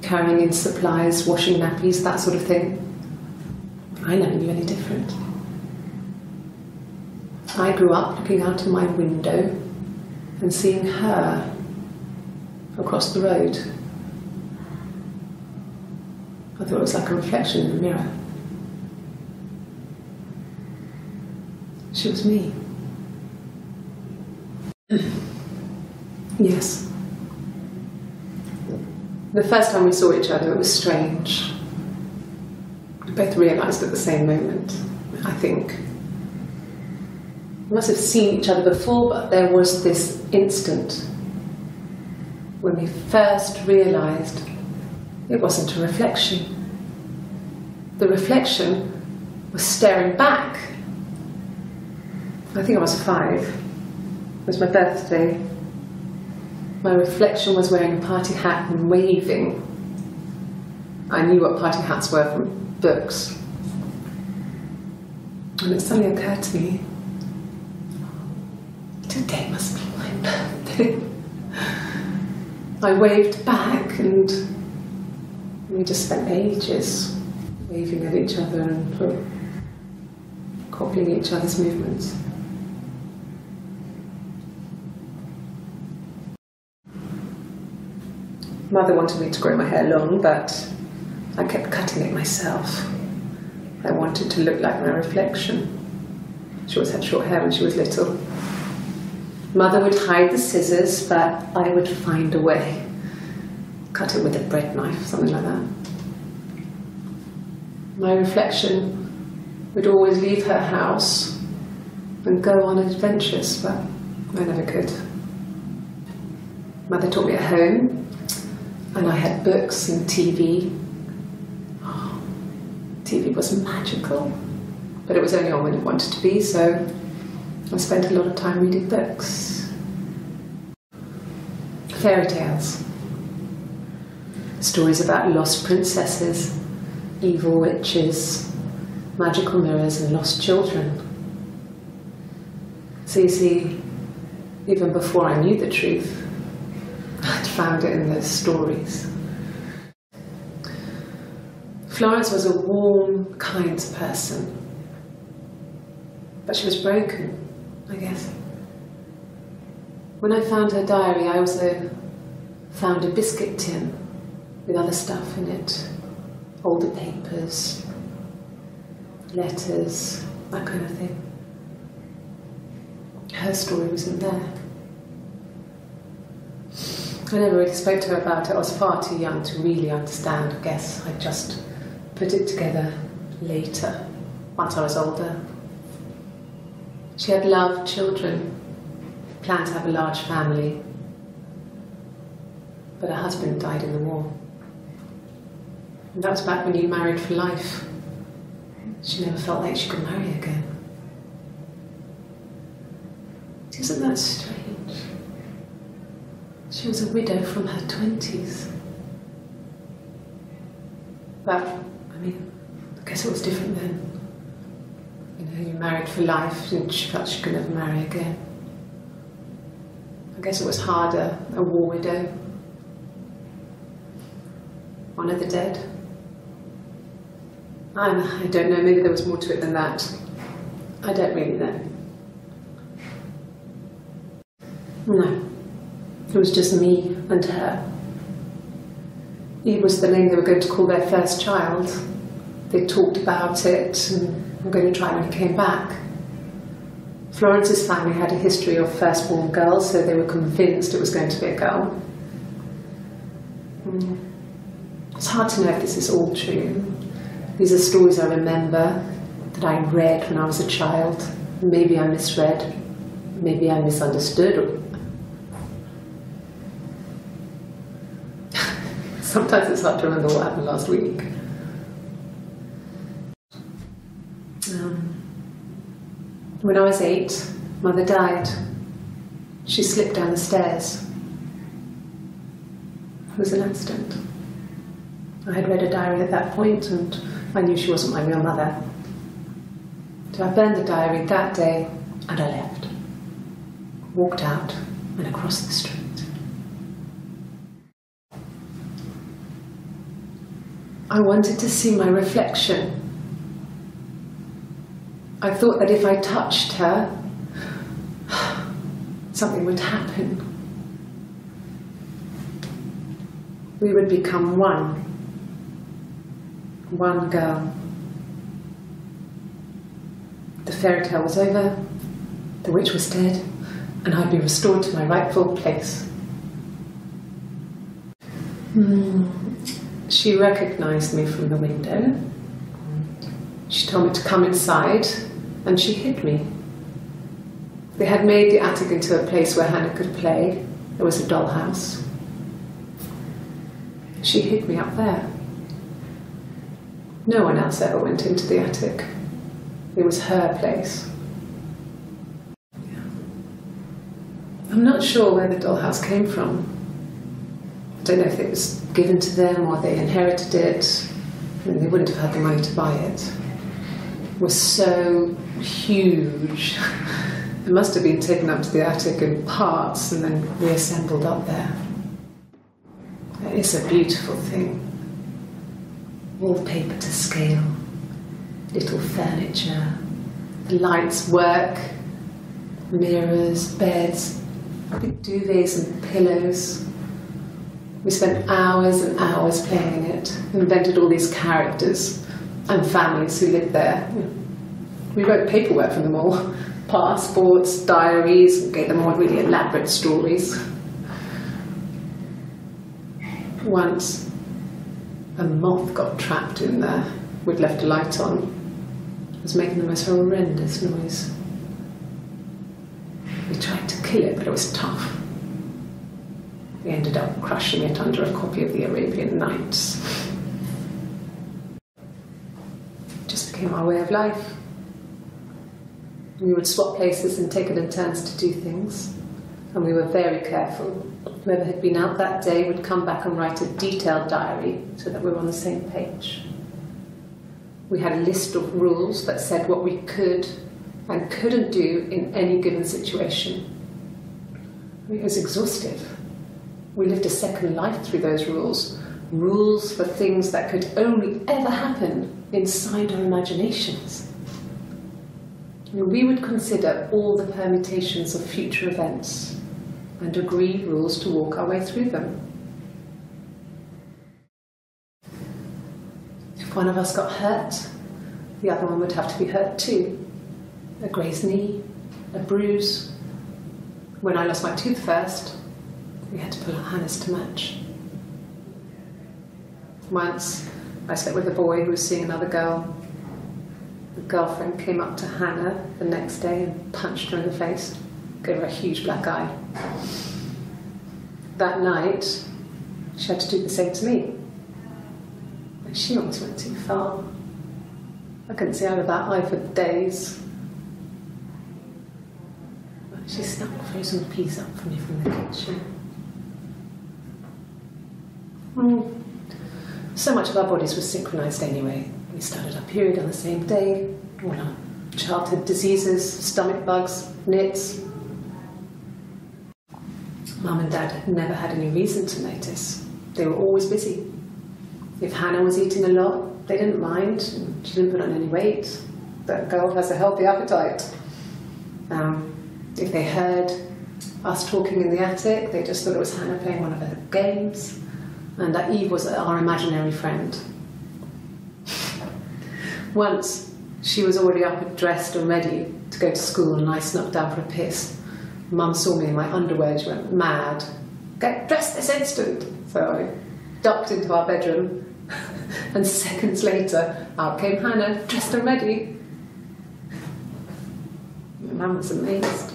carrying in supplies, washing nappies, that sort of thing. I never knew any different. I grew up looking out of my window and seeing her across the road. I thought it was like a reflection in the mirror. She was me. Yes. The first time we saw each other, it was strange. We both realised at the same moment, I think. We must have seen each other before, but there was this instant when we first realised it wasn't a reflection. The reflection was staring back. I think I was 5. It was my birthday. My reflection was wearing a party hat and waving. I knew what party hats were from books. And it suddenly occurred to me, today must be my birthday. I waved back and we just spent ages waving at each other and copying each other's movements. Mother wanted me to grow my hair long, but I kept cutting it myself. I wanted to look like my reflection. She always had short hair when she was little. Mother would hide the scissors, but I would find a way. Cut it with a bread knife, something like that. My reflection would always leave her house and go on adventures, but I never could. Mother taught me at home, and I had books and TV. Oh, TV was magical, but it was only on when it wanted to be, so I spent a lot of time reading books. Fairy tales. Stories about lost princesses, evil witches, magical mirrors and lost children. So you see, even before I knew the truth, I'd found it in those stories. Florence was a warm, kind person, but she was broken, I guess. When I found her diary, I also found a biscuit tin with other stuff in it. Older papers, letters, that kind of thing. Her story wasn't there. I never really spoke to her about it. I was far too young to really understand, I guess. I just put it together later, once I was older. She had loved children, planned to have a large family, but her husband died in the war. And that was back when you married for life. She never felt like she could marry again. Isn't that strange? She was a widow from her 20s. But, I mean, I guess it was different then. You know, you married for life and she felt she could never marry again. I guess it was harder, a war widow. One of the dead. I don't know, maybe there was more to it than that. I don't really know. No. It was just me and her. Eve was the name they were going to call their first child. They talked about it and were going to try when he came back. Florence's family had a history of firstborn girls, so they were convinced it was going to be a girl. It's hard to know if this is all true. These are stories I remember, that I read when I was a child. Maybe I misread, maybe I misunderstood. Sometimes it's hard to remember what happened last week. When I was 8, Mother died. She slipped down the stairs. It was an accident. I had read a diary at that point and I knew she wasn't my real mother. So I burned the diary that day and I left. Walked out and across the street. I wanted to see my reflection. I thought that if I touched her, something would happen. We would become one. One girl. The fairy tale was over, the witch was dead, and I'd be restored to my rightful place. She recognised me from the window. She told me to come inside, and she hid me. They had made the attic into a place where Hannah could play. There was a dollhouse. She hid me up there. No one else ever went into the attic. It was her place. I'm not sure where the dollhouse came from. I don't know if it was given to them or they inherited it. I mean, they wouldn't have had the money to buy it. It was so huge. It must have been taken up to the attic in parts and then reassembled up there. It's a beautiful thing. Wallpaper to scale, little furniture, the lights work, mirrors, beds, big duvets and pillows. We spent hours and hours playing in it, invented all these characters and families who lived there. We wrote paperwork for them all, passports, diaries, and gave them all really elaborate stories. Once, a moth got trapped in there. We'd left a light on. It was making the most horrendous noise. We tried to kill it, but it was tough. We ended up crushing it under a copy of the Arabian Nights. It just became our way of life. We would swap places and take it in turns to do things. And we were very careful. Whoever had been out that day would come back and write a detailed diary so that we were on the same page. We had a list of rules that said what we could and couldn't do in any given situation. It was exhaustive. We lived a second life through those rules. Rules for things that could only ever happen inside our imaginations. We would consider all the permutations of future events and agree rules to walk our way through them. If one of us got hurt, the other one would have to be hurt too. A grazed knee, a bruise. When I lost my tooth first, we had to pull out Hannah's to match. Once, I slept with a boy who was seeing another girl. The girlfriend came up to Hannah the next day and punched her in the face, gave her a huge black eye. That night, she had to do the same to me. But she almost went too far. I couldn't see out of that eye for days. She snuck frozen peas up for me from the kitchen. So much of our bodies was synchronised anyway. We started our period on the same day, all our childhood diseases, stomach bugs, nits. Mum and Dad had never had any reason to notice. They were always busy. If Hannah was eating a lot, they didn't mind. She didn't put on any weight. That girl has a healthy appetite. If they heard us talking in the attic, they just thought it was Hannah playing one of her games, and that Eve was our imaginary friend. Once, she was already up and dressed and ready to go to school, and I snuck down for a piss. Mum saw me in my underwear, she went mad. Get dressed this instant! So I ducked into our bedroom, and seconds later, out came Hannah, dressed and ready. Mum was amazed.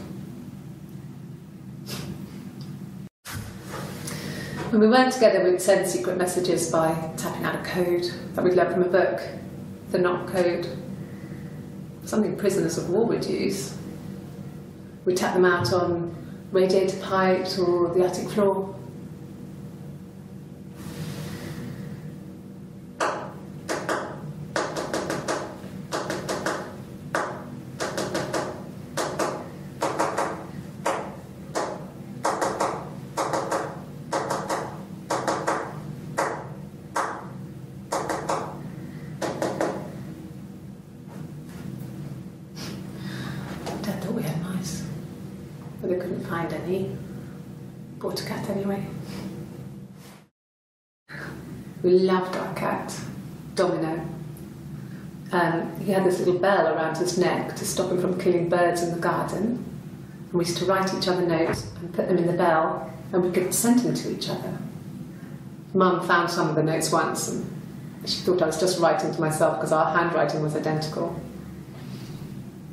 When we weren't together, we would send secret messages by tapping out a code that we'd learned from a book, the knock code. something prisoners of war would use. We'd tap them out on radiator pipes or the attic floor. Dad thought we had mice, but they couldn't find any. Bought a cat anyway. We loved our cat, Domino. He had this little bell around his neck to stop him from killing birds in the garden. And we used to write each other notes and put them in the bell, and we could send them to each other. Mum found some of the notes once, and she thought I was just writing to myself because our handwriting was identical.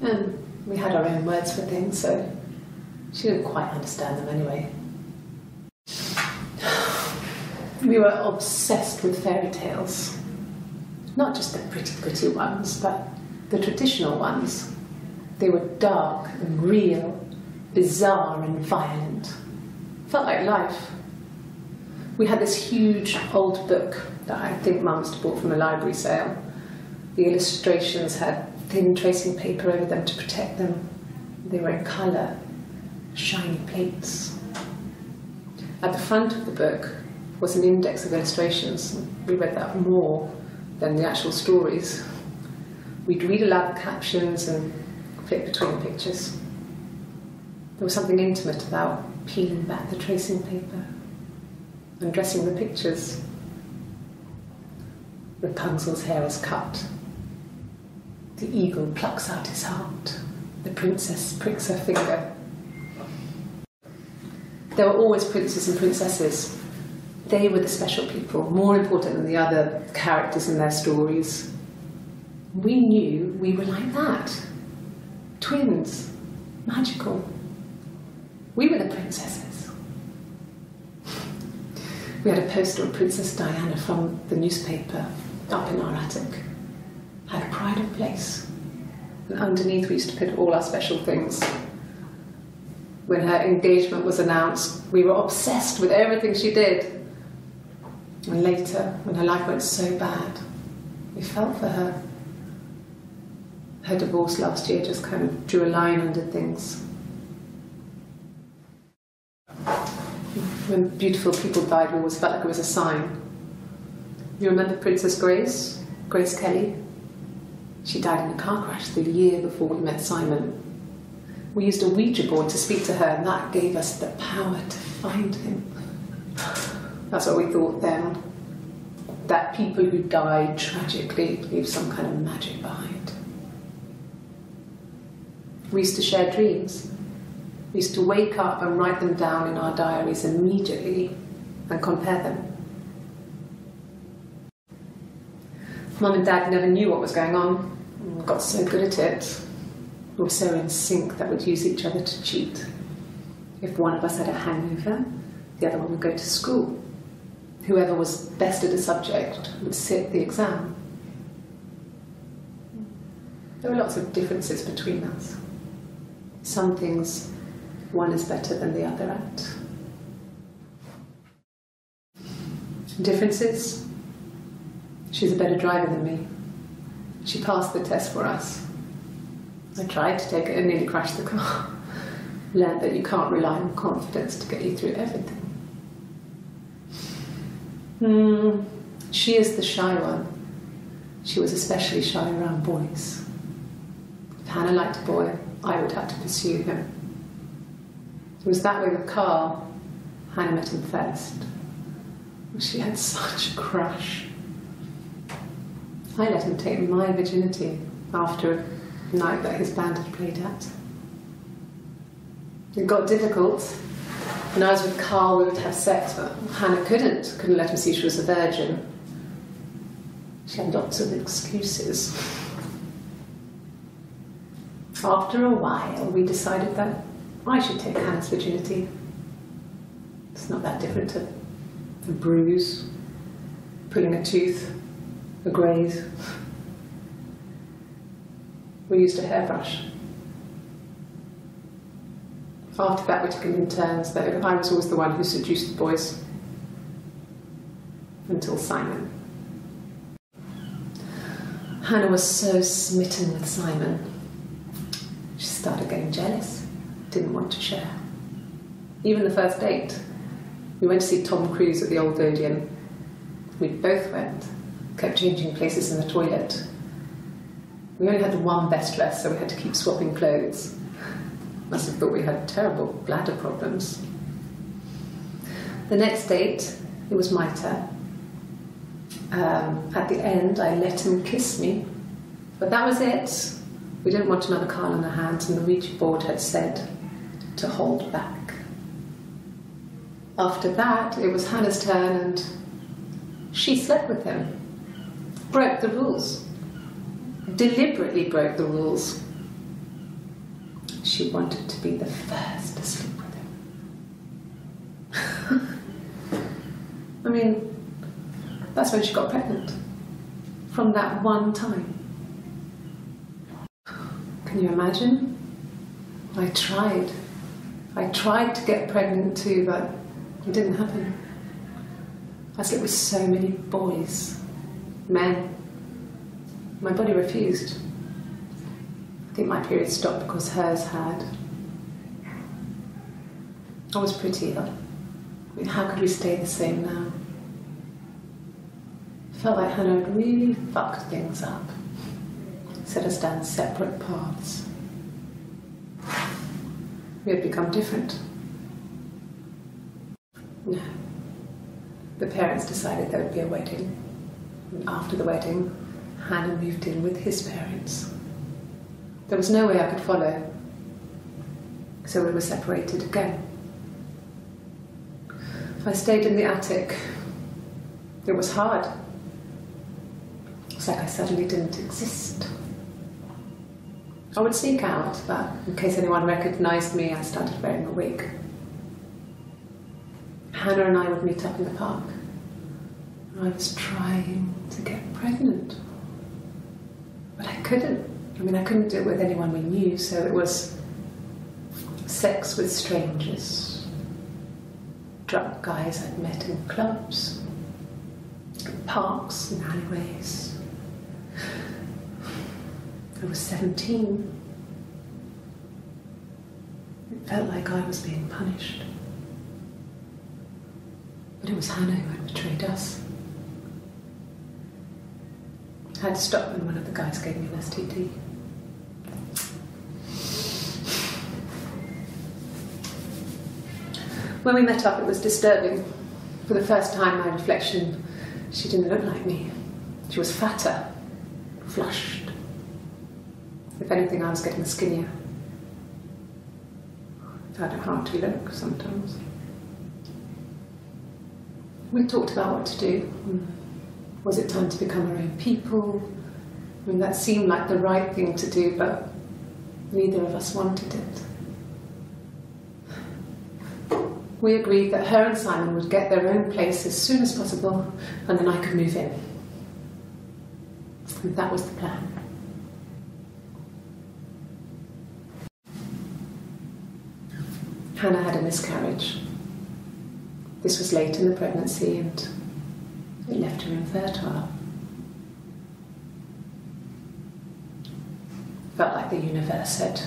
And we had our own words for things, so she didn't quite understand them anyway. We were obsessed with fairy tales. Not just the pretty, pretty ones, but the traditional ones. They were dark and real, bizarre and violent. Felt like life. We had this huge old book that I think Mum must have bought from a library sale. The illustrations had thin tracing paper over them to protect them. They were in colour, shiny plates. At the front of the book was an index of illustrations. We read that more than the actual stories. We'd read aloud the captions and flip between the pictures. There was something intimate about peeling back the tracing paper, undressing the pictures. Rapunzel's hair is cut. The eagle plucks out his heart. The princess pricks her finger. There were always princes and princesses. They were the special people, more important than the other characters in their stories. We knew we were like that. Twins. Magical. We were the princesses. We had a poster of Princess Diana from the newspaper up in our attic. Had a pride of place. And underneath we used to put all our special things. When her engagement was announced, we were obsessed with everything she did. And later, when her life went so bad, we felt for her. Her divorce last year just kind of drew a line under things. When beautiful people died, we always felt like it was a sign. You remember Princess Grace? Grace Kelly? She died in a car crash the year before we met Simon. We used a Ouija board to speak to her, and that gave us the power to find him. That's what we thought then. That people who died tragically leave some kind of magic behind. We used to share dreams. We used to wake up and write them down in our diaries immediately and compare them. Mum and Dad never knew what was going on. We got so good at it. We were so in sync that we'd use each other to cheat. If one of us had a hangover, the other one would go to school. Whoever was best at a subject would sit the exam. There were lots of differences between us. Some things one is better than the other at. Differences? She's a better driver than me. She passed the test for us. I tried to take it and nearly crashed the car. Learned that you can't rely on confidence to get you through everything. She is the shy one. She was especially shy around boys. If Hannah liked a boy, I would have to pursue him. It was that way with Carl. Hannah met him first. She had such a crush. I let him take my virginity after a night that his band had played at. It got difficult. When I was with Carl, we would have sex, but Hannah couldn't let him see she was a virgin. She had lots of excuses. After a while, we decided that I should take Hannah's virginity. It's not that different to a bruise, pulling a tooth, a graze. We used a hairbrush. After that we took it in turns, though I was always the one who seduced the boys. Until Simon. Hannah was so smitten with Simon. She started getting jealous, didn't want to share. Even the first date, we went to see Tom Cruise at the Old Odeon. We both went, kept changing places in the toilet. We only had the one best dress, so we had to keep swapping clothes. Must have thought we had terrible bladder problems. The next date, it was my turn. At the end, I let him kiss me, but that was it. We didn't want another card on our hands, and the Ouija board had said to hold back. After that, it was Hannah's turn, and she slept with him. Broke the rules. Deliberately broke the rules. She wanted to be the first to sleep with him. I mean, that's when she got pregnant. From that one time. Can you imagine? I tried to get pregnant too, but it didn't happen. I slept with so many boys, men. My body refused. I think my period stopped because hers had. I was pretty ill. I mean, how could we stay the same now? Felt like Hannah had really fucked things up. Set us down separate paths. We had become different. No. The parents decided there would be a wedding. And after the wedding, Hannah moved in with his parents. There was no way I could follow. So we were separated again. I stayed in the attic. It was hard. It's like I suddenly didn't exist. I would sneak out, but in case anyone recognised me, I started wearing a wig. Hannah and I would meet up in the park. I was trying to get pregnant. But I couldn't. I mean, I couldn't do it with anyone we knew, so it was sex with strangers. Drunk guys I'd met in clubs, parks and alleyways. I was 17. It felt like I was being punished. But it was Hannah who had betrayed us. I had to stop when one of the guys gave me an STD. When we met up, it was disturbing. For the first time, my reflection, she didn't look like me. She was fatter, flushed. If anything, I was getting skinnier. I found it hard to look sometimes. We talked about what to do. Was it time to become our own people? I mean, that seemed like the right thing to do, but neither of us wanted it. We agreed that her and Simon would get their own place as soon as possible, and then I could move in. And that was the plan. Hannah had a miscarriage. This was late in the pregnancy and it left her infertile. Felt like the universe had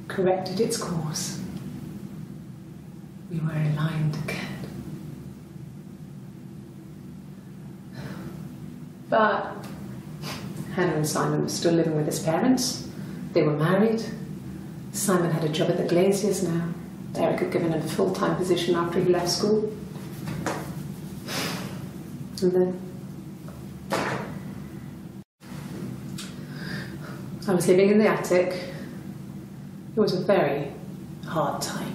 corrected its course. We were aligned again. But Hannah and Simon were still living with his parents. They were married. Simon had a job at the Glaziers now. Eric had given him a full-time position after he left school. And then I was living in the attic. It was a very hard time.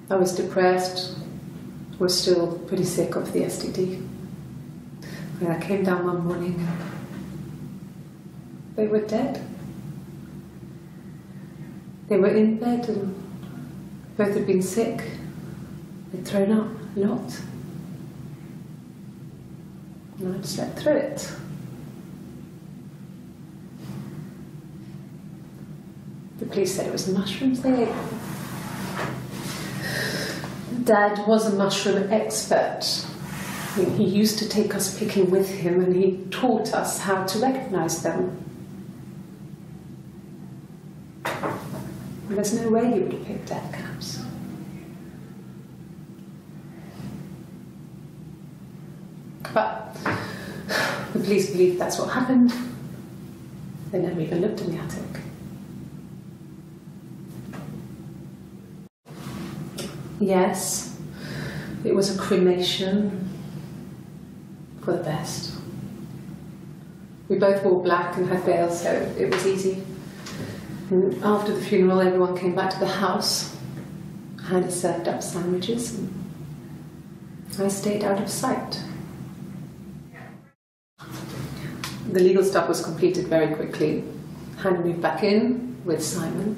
I was depressed, was still pretty sick of the STD. And I came down one morning and they were dead. They were in bed and both had been sick. They'd thrown up a lot. And I'd slept through it. The police said it was mushrooms they ate. Dad was a mushroom expert. I mean, he used to take us picking with him and he taught us how to recognise them. There's no way he would have picked death caps. But the police believe that's what happened. They never even looked in the attic. Yes, it was a cremation for the best. We both wore black and had veils, so it was easy. And after the funeral, everyone came back to the house. Hannah served up sandwiches, and I stayed out of sight. The legal stuff was completed very quickly. Hannah moved back in with Simon.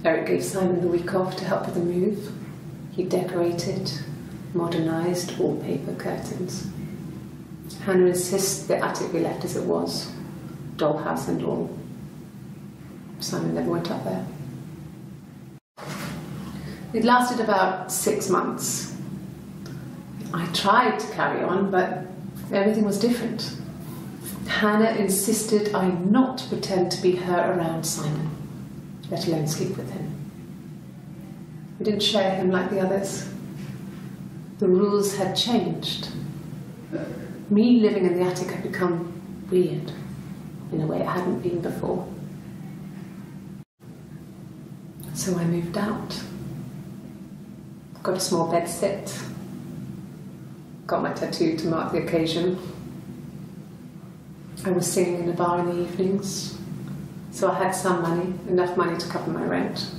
Eric gave Simon the week off to help with the move. He decorated, modernised wallpaper, curtains. Hannah insists the attic be left as it was, dollhouse and all. Simon never went up there. It lasted about 6 months. I tried to carry on, but everything was different. Hannah insisted I not pretend to be her around Simon, let alone sleep with him. I didn't share him like the others. The rules had changed. Me living in the attic had become weird in a way it hadn't been before. So I moved out. Got a small bed set. Got my tattoo to mark the occasion. I was singing in a bar in the evenings, so I had some money, enough money to cover my rent.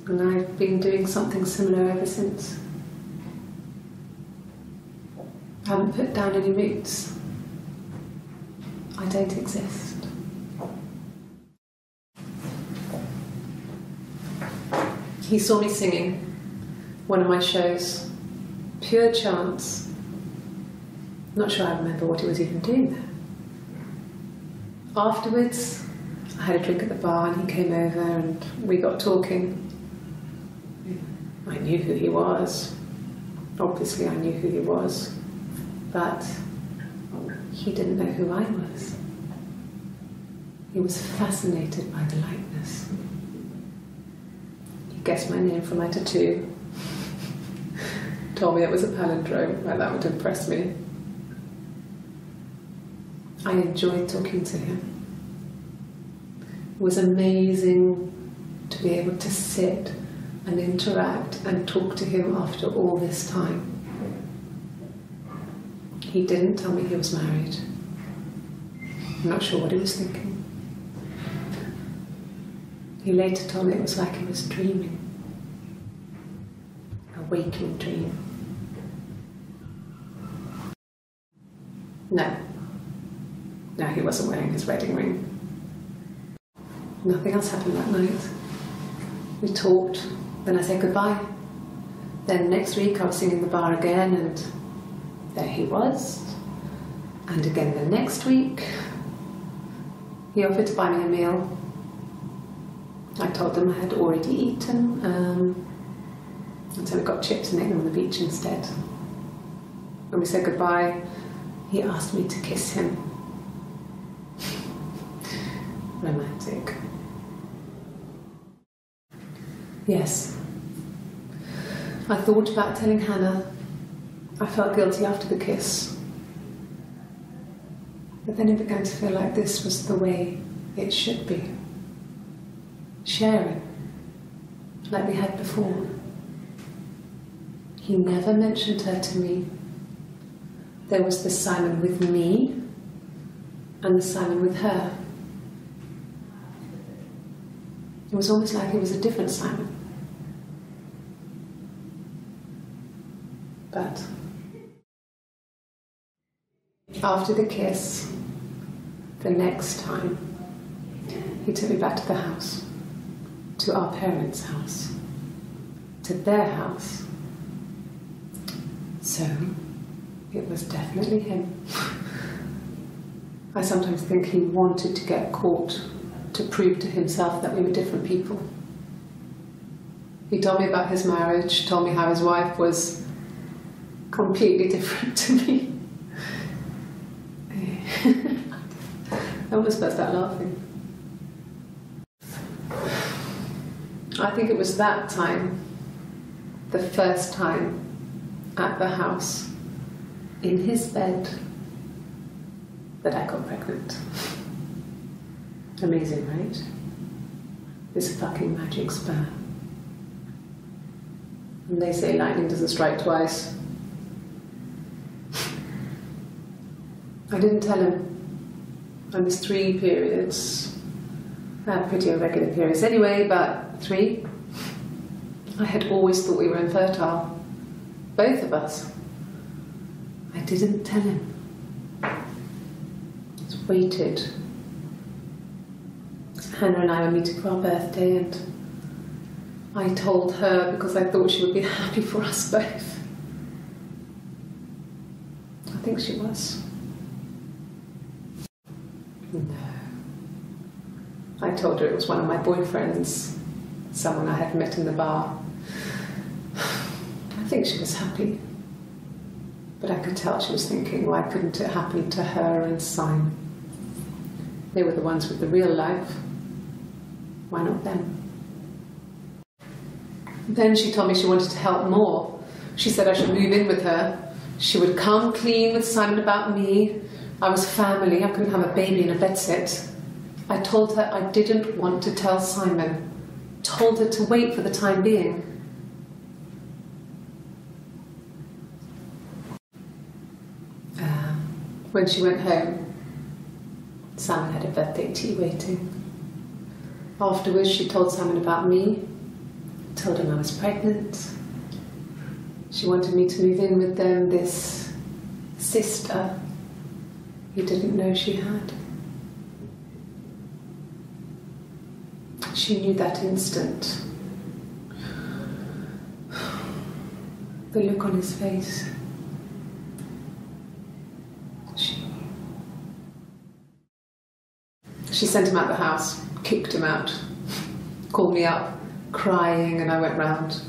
And I've been doing something similar ever since. I haven't put down any roots. I don't exist. He saw me singing one of my shows, pure chance. Not sure I remember what he was even doing there. Afterwards, I had a drink at the bar and he came over and we got talking. I knew who he was. Obviously I knew who he was, but he didn't know who I was. He was fascinated by the likeness. He guessed my name from my tattoo. Told me it was a palindrome, like that would impress me. I enjoyed talking to him. It was amazing to be able to sit and interact and talk to him after all this time. He didn't tell me he was married. I'm not sure what he was thinking. He later told me it was like he was dreaming. A waking dream. No, he wasn't wearing his wedding ring. Nothing else happened that night. We talked, then I said goodbye. Then next week I was singing the bar again and there he was. And again the next week, he offered to buy me a meal. I told him I had already eaten, and so we got chips and ate them on the beach instead. When we said goodbye, he asked me to kiss him. Romantic. Yes. I thought about telling Hannah. I felt guilty after the kiss. But then it began to feel like this was the way it should be. Sharing, like we had before. He never mentioned her to me. There was the Simon with me and the Simon with her. It was almost like it was a different Simon. But after the kiss, the next time, he took me back to the house, to our parents' house, to their house. So, it was definitely him. I sometimes think he wanted to get caught to prove to himself that we were different people. He told me about his marriage, told me how his wife was completely different to me. I almost burst out laughing. I think it was that time, the first time at the house, in his bed, that I got pregnant. Amazing, right? This fucking magic sperm. And they say lightning doesn't strike twice. I didn't tell him. I was 3 periods. I had pretty irregular periods anyway, but 3. I had always thought we were infertile. Both of us. I didn't tell him. Just waited. Hannah and I were meeting for our birthday, and I told her because I thought she would be happy for us both. I think she was. No. I told her it was one of my boyfriends, someone I had met in the bar. I think she was happy. But I could tell she was thinking, why couldn't it happen to her and Simon? They were the ones with the real life. Why not them? Then she told me she wanted to help more. She said I should move in with her. She would come clean with Simon about me. I was family, I couldn't have a baby in a bedsit. I told her I didn't want to tell Simon. Told her to wait for the time being. When she went home, Simon had a birthday tea waiting. Afterwards, she told Simon about me, told him I was pregnant. She wanted me to move in with them, this sister he didn't know she had. She knew that instant. The look on his face. She sent him out the house, kicked him out, called me up, crying, and I went round.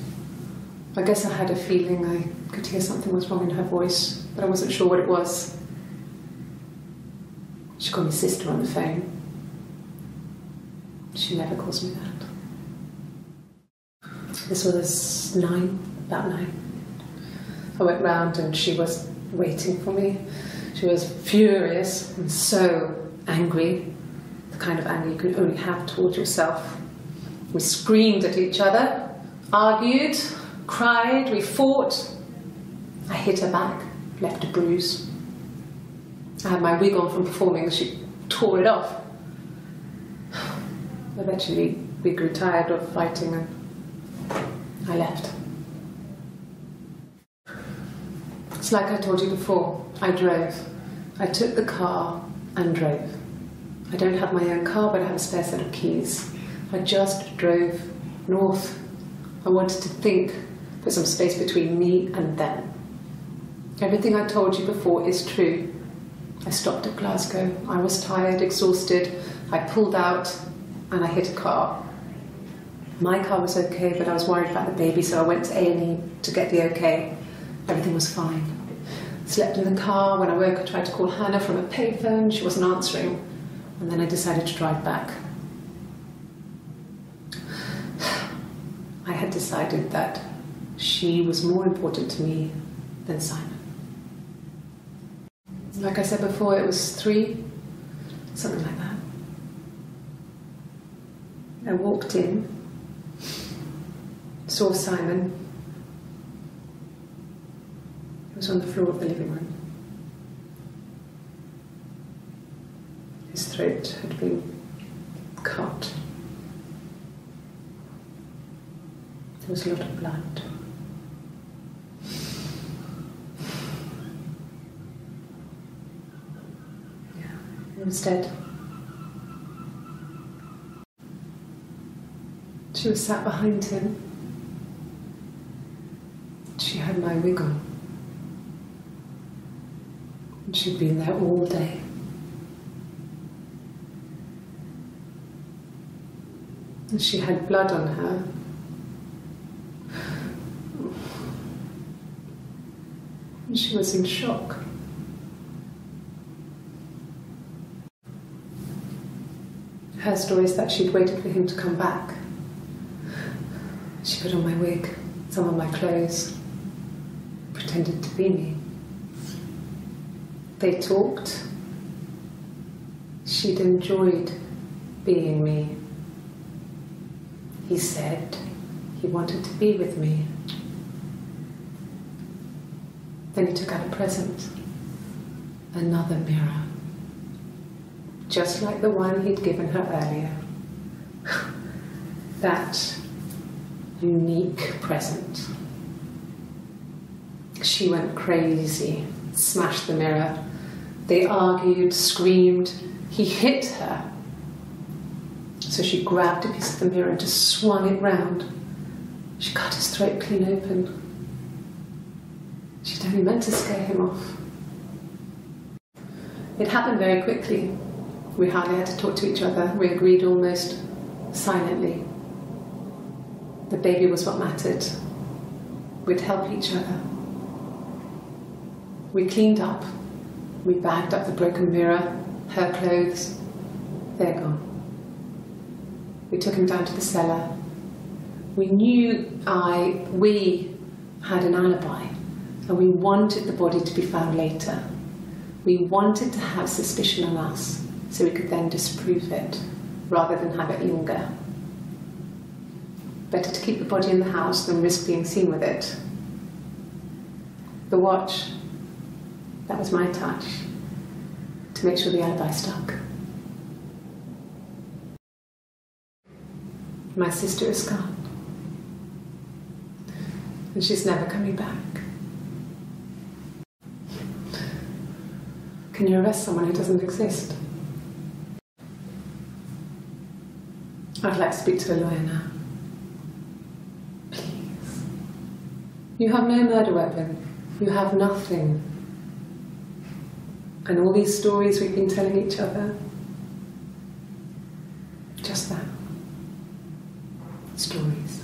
I guess I had a feeling I could hear something was wrong in her voice, but I wasn't sure what it was. She called me sister on the phone. She never calls me that. This was about 9. I went round and she was waiting for me. She was furious and so angry. The kind of anger you can only have towards yourself. We screamed at each other, argued, cried, we fought. I hit her back, left a bruise. I had my wig on from performing, she tore it off. Eventually we grew tired of fighting and I left. It's like I told you before, I drove. I took the car and drove. I don't have my own car, but I have a spare set of keys. I just drove north. I wanted to think, put some space between me and them. Everything I told you before is true. I stopped at Glasgow. I was tired, exhausted. I pulled out and I hit a car. My car was okay, but I was worried about the baby, so I went to A&E to get the okay. Everything was fine. Slept in the car. When I woke, I tried to call Hannah from a payphone. She wasn't answering. And then I decided to drive back. I had decided that she was more important to me than Simon. Like I said before, it was 3, something like that. I walked in, saw Simon. He was on the floor of the living room. His throat had been cut. There was a lot of blood. Yeah, he was dead. She was sat behind him. She had my wig on. And she'd been there all day. She had blood on her. And she was in shock. Her story is that she'd waited for him to come back. She put on my wig, some of my clothes, pretended to be me. They talked. She'd enjoyed being me. He said he wanted to be with me. Then he took out a present, another mirror, just like the one he'd given her earlier. That unique present. She went crazy, smashed the mirror. They argued, screamed. He hit her. So she grabbed a piece of the mirror and just swung it round. She cut his throat clean open. She'd only meant to scare him off. It happened very quickly. We hardly had to talk to each other. We agreed almost silently. The baby was what mattered. We'd help each other. We cleaned up. We bagged up the broken mirror, her clothes. They're gone. We took him down to the cellar. We knew we had an alibi, and we wanted the body to be found later. We wanted to have suspicion on us, so we could then disprove it, rather than have it linger. Better to keep the body in the house than risk being seen with it. The watch, that was my touch, to make sure the alibi stuck. My sister is gone, and she's never coming back. Can you arrest someone who doesn't exist? I'd like to speak to a lawyer now. Please. You have no murder weapon. You have nothing. And all these stories we've been telling each other, just that. Stories.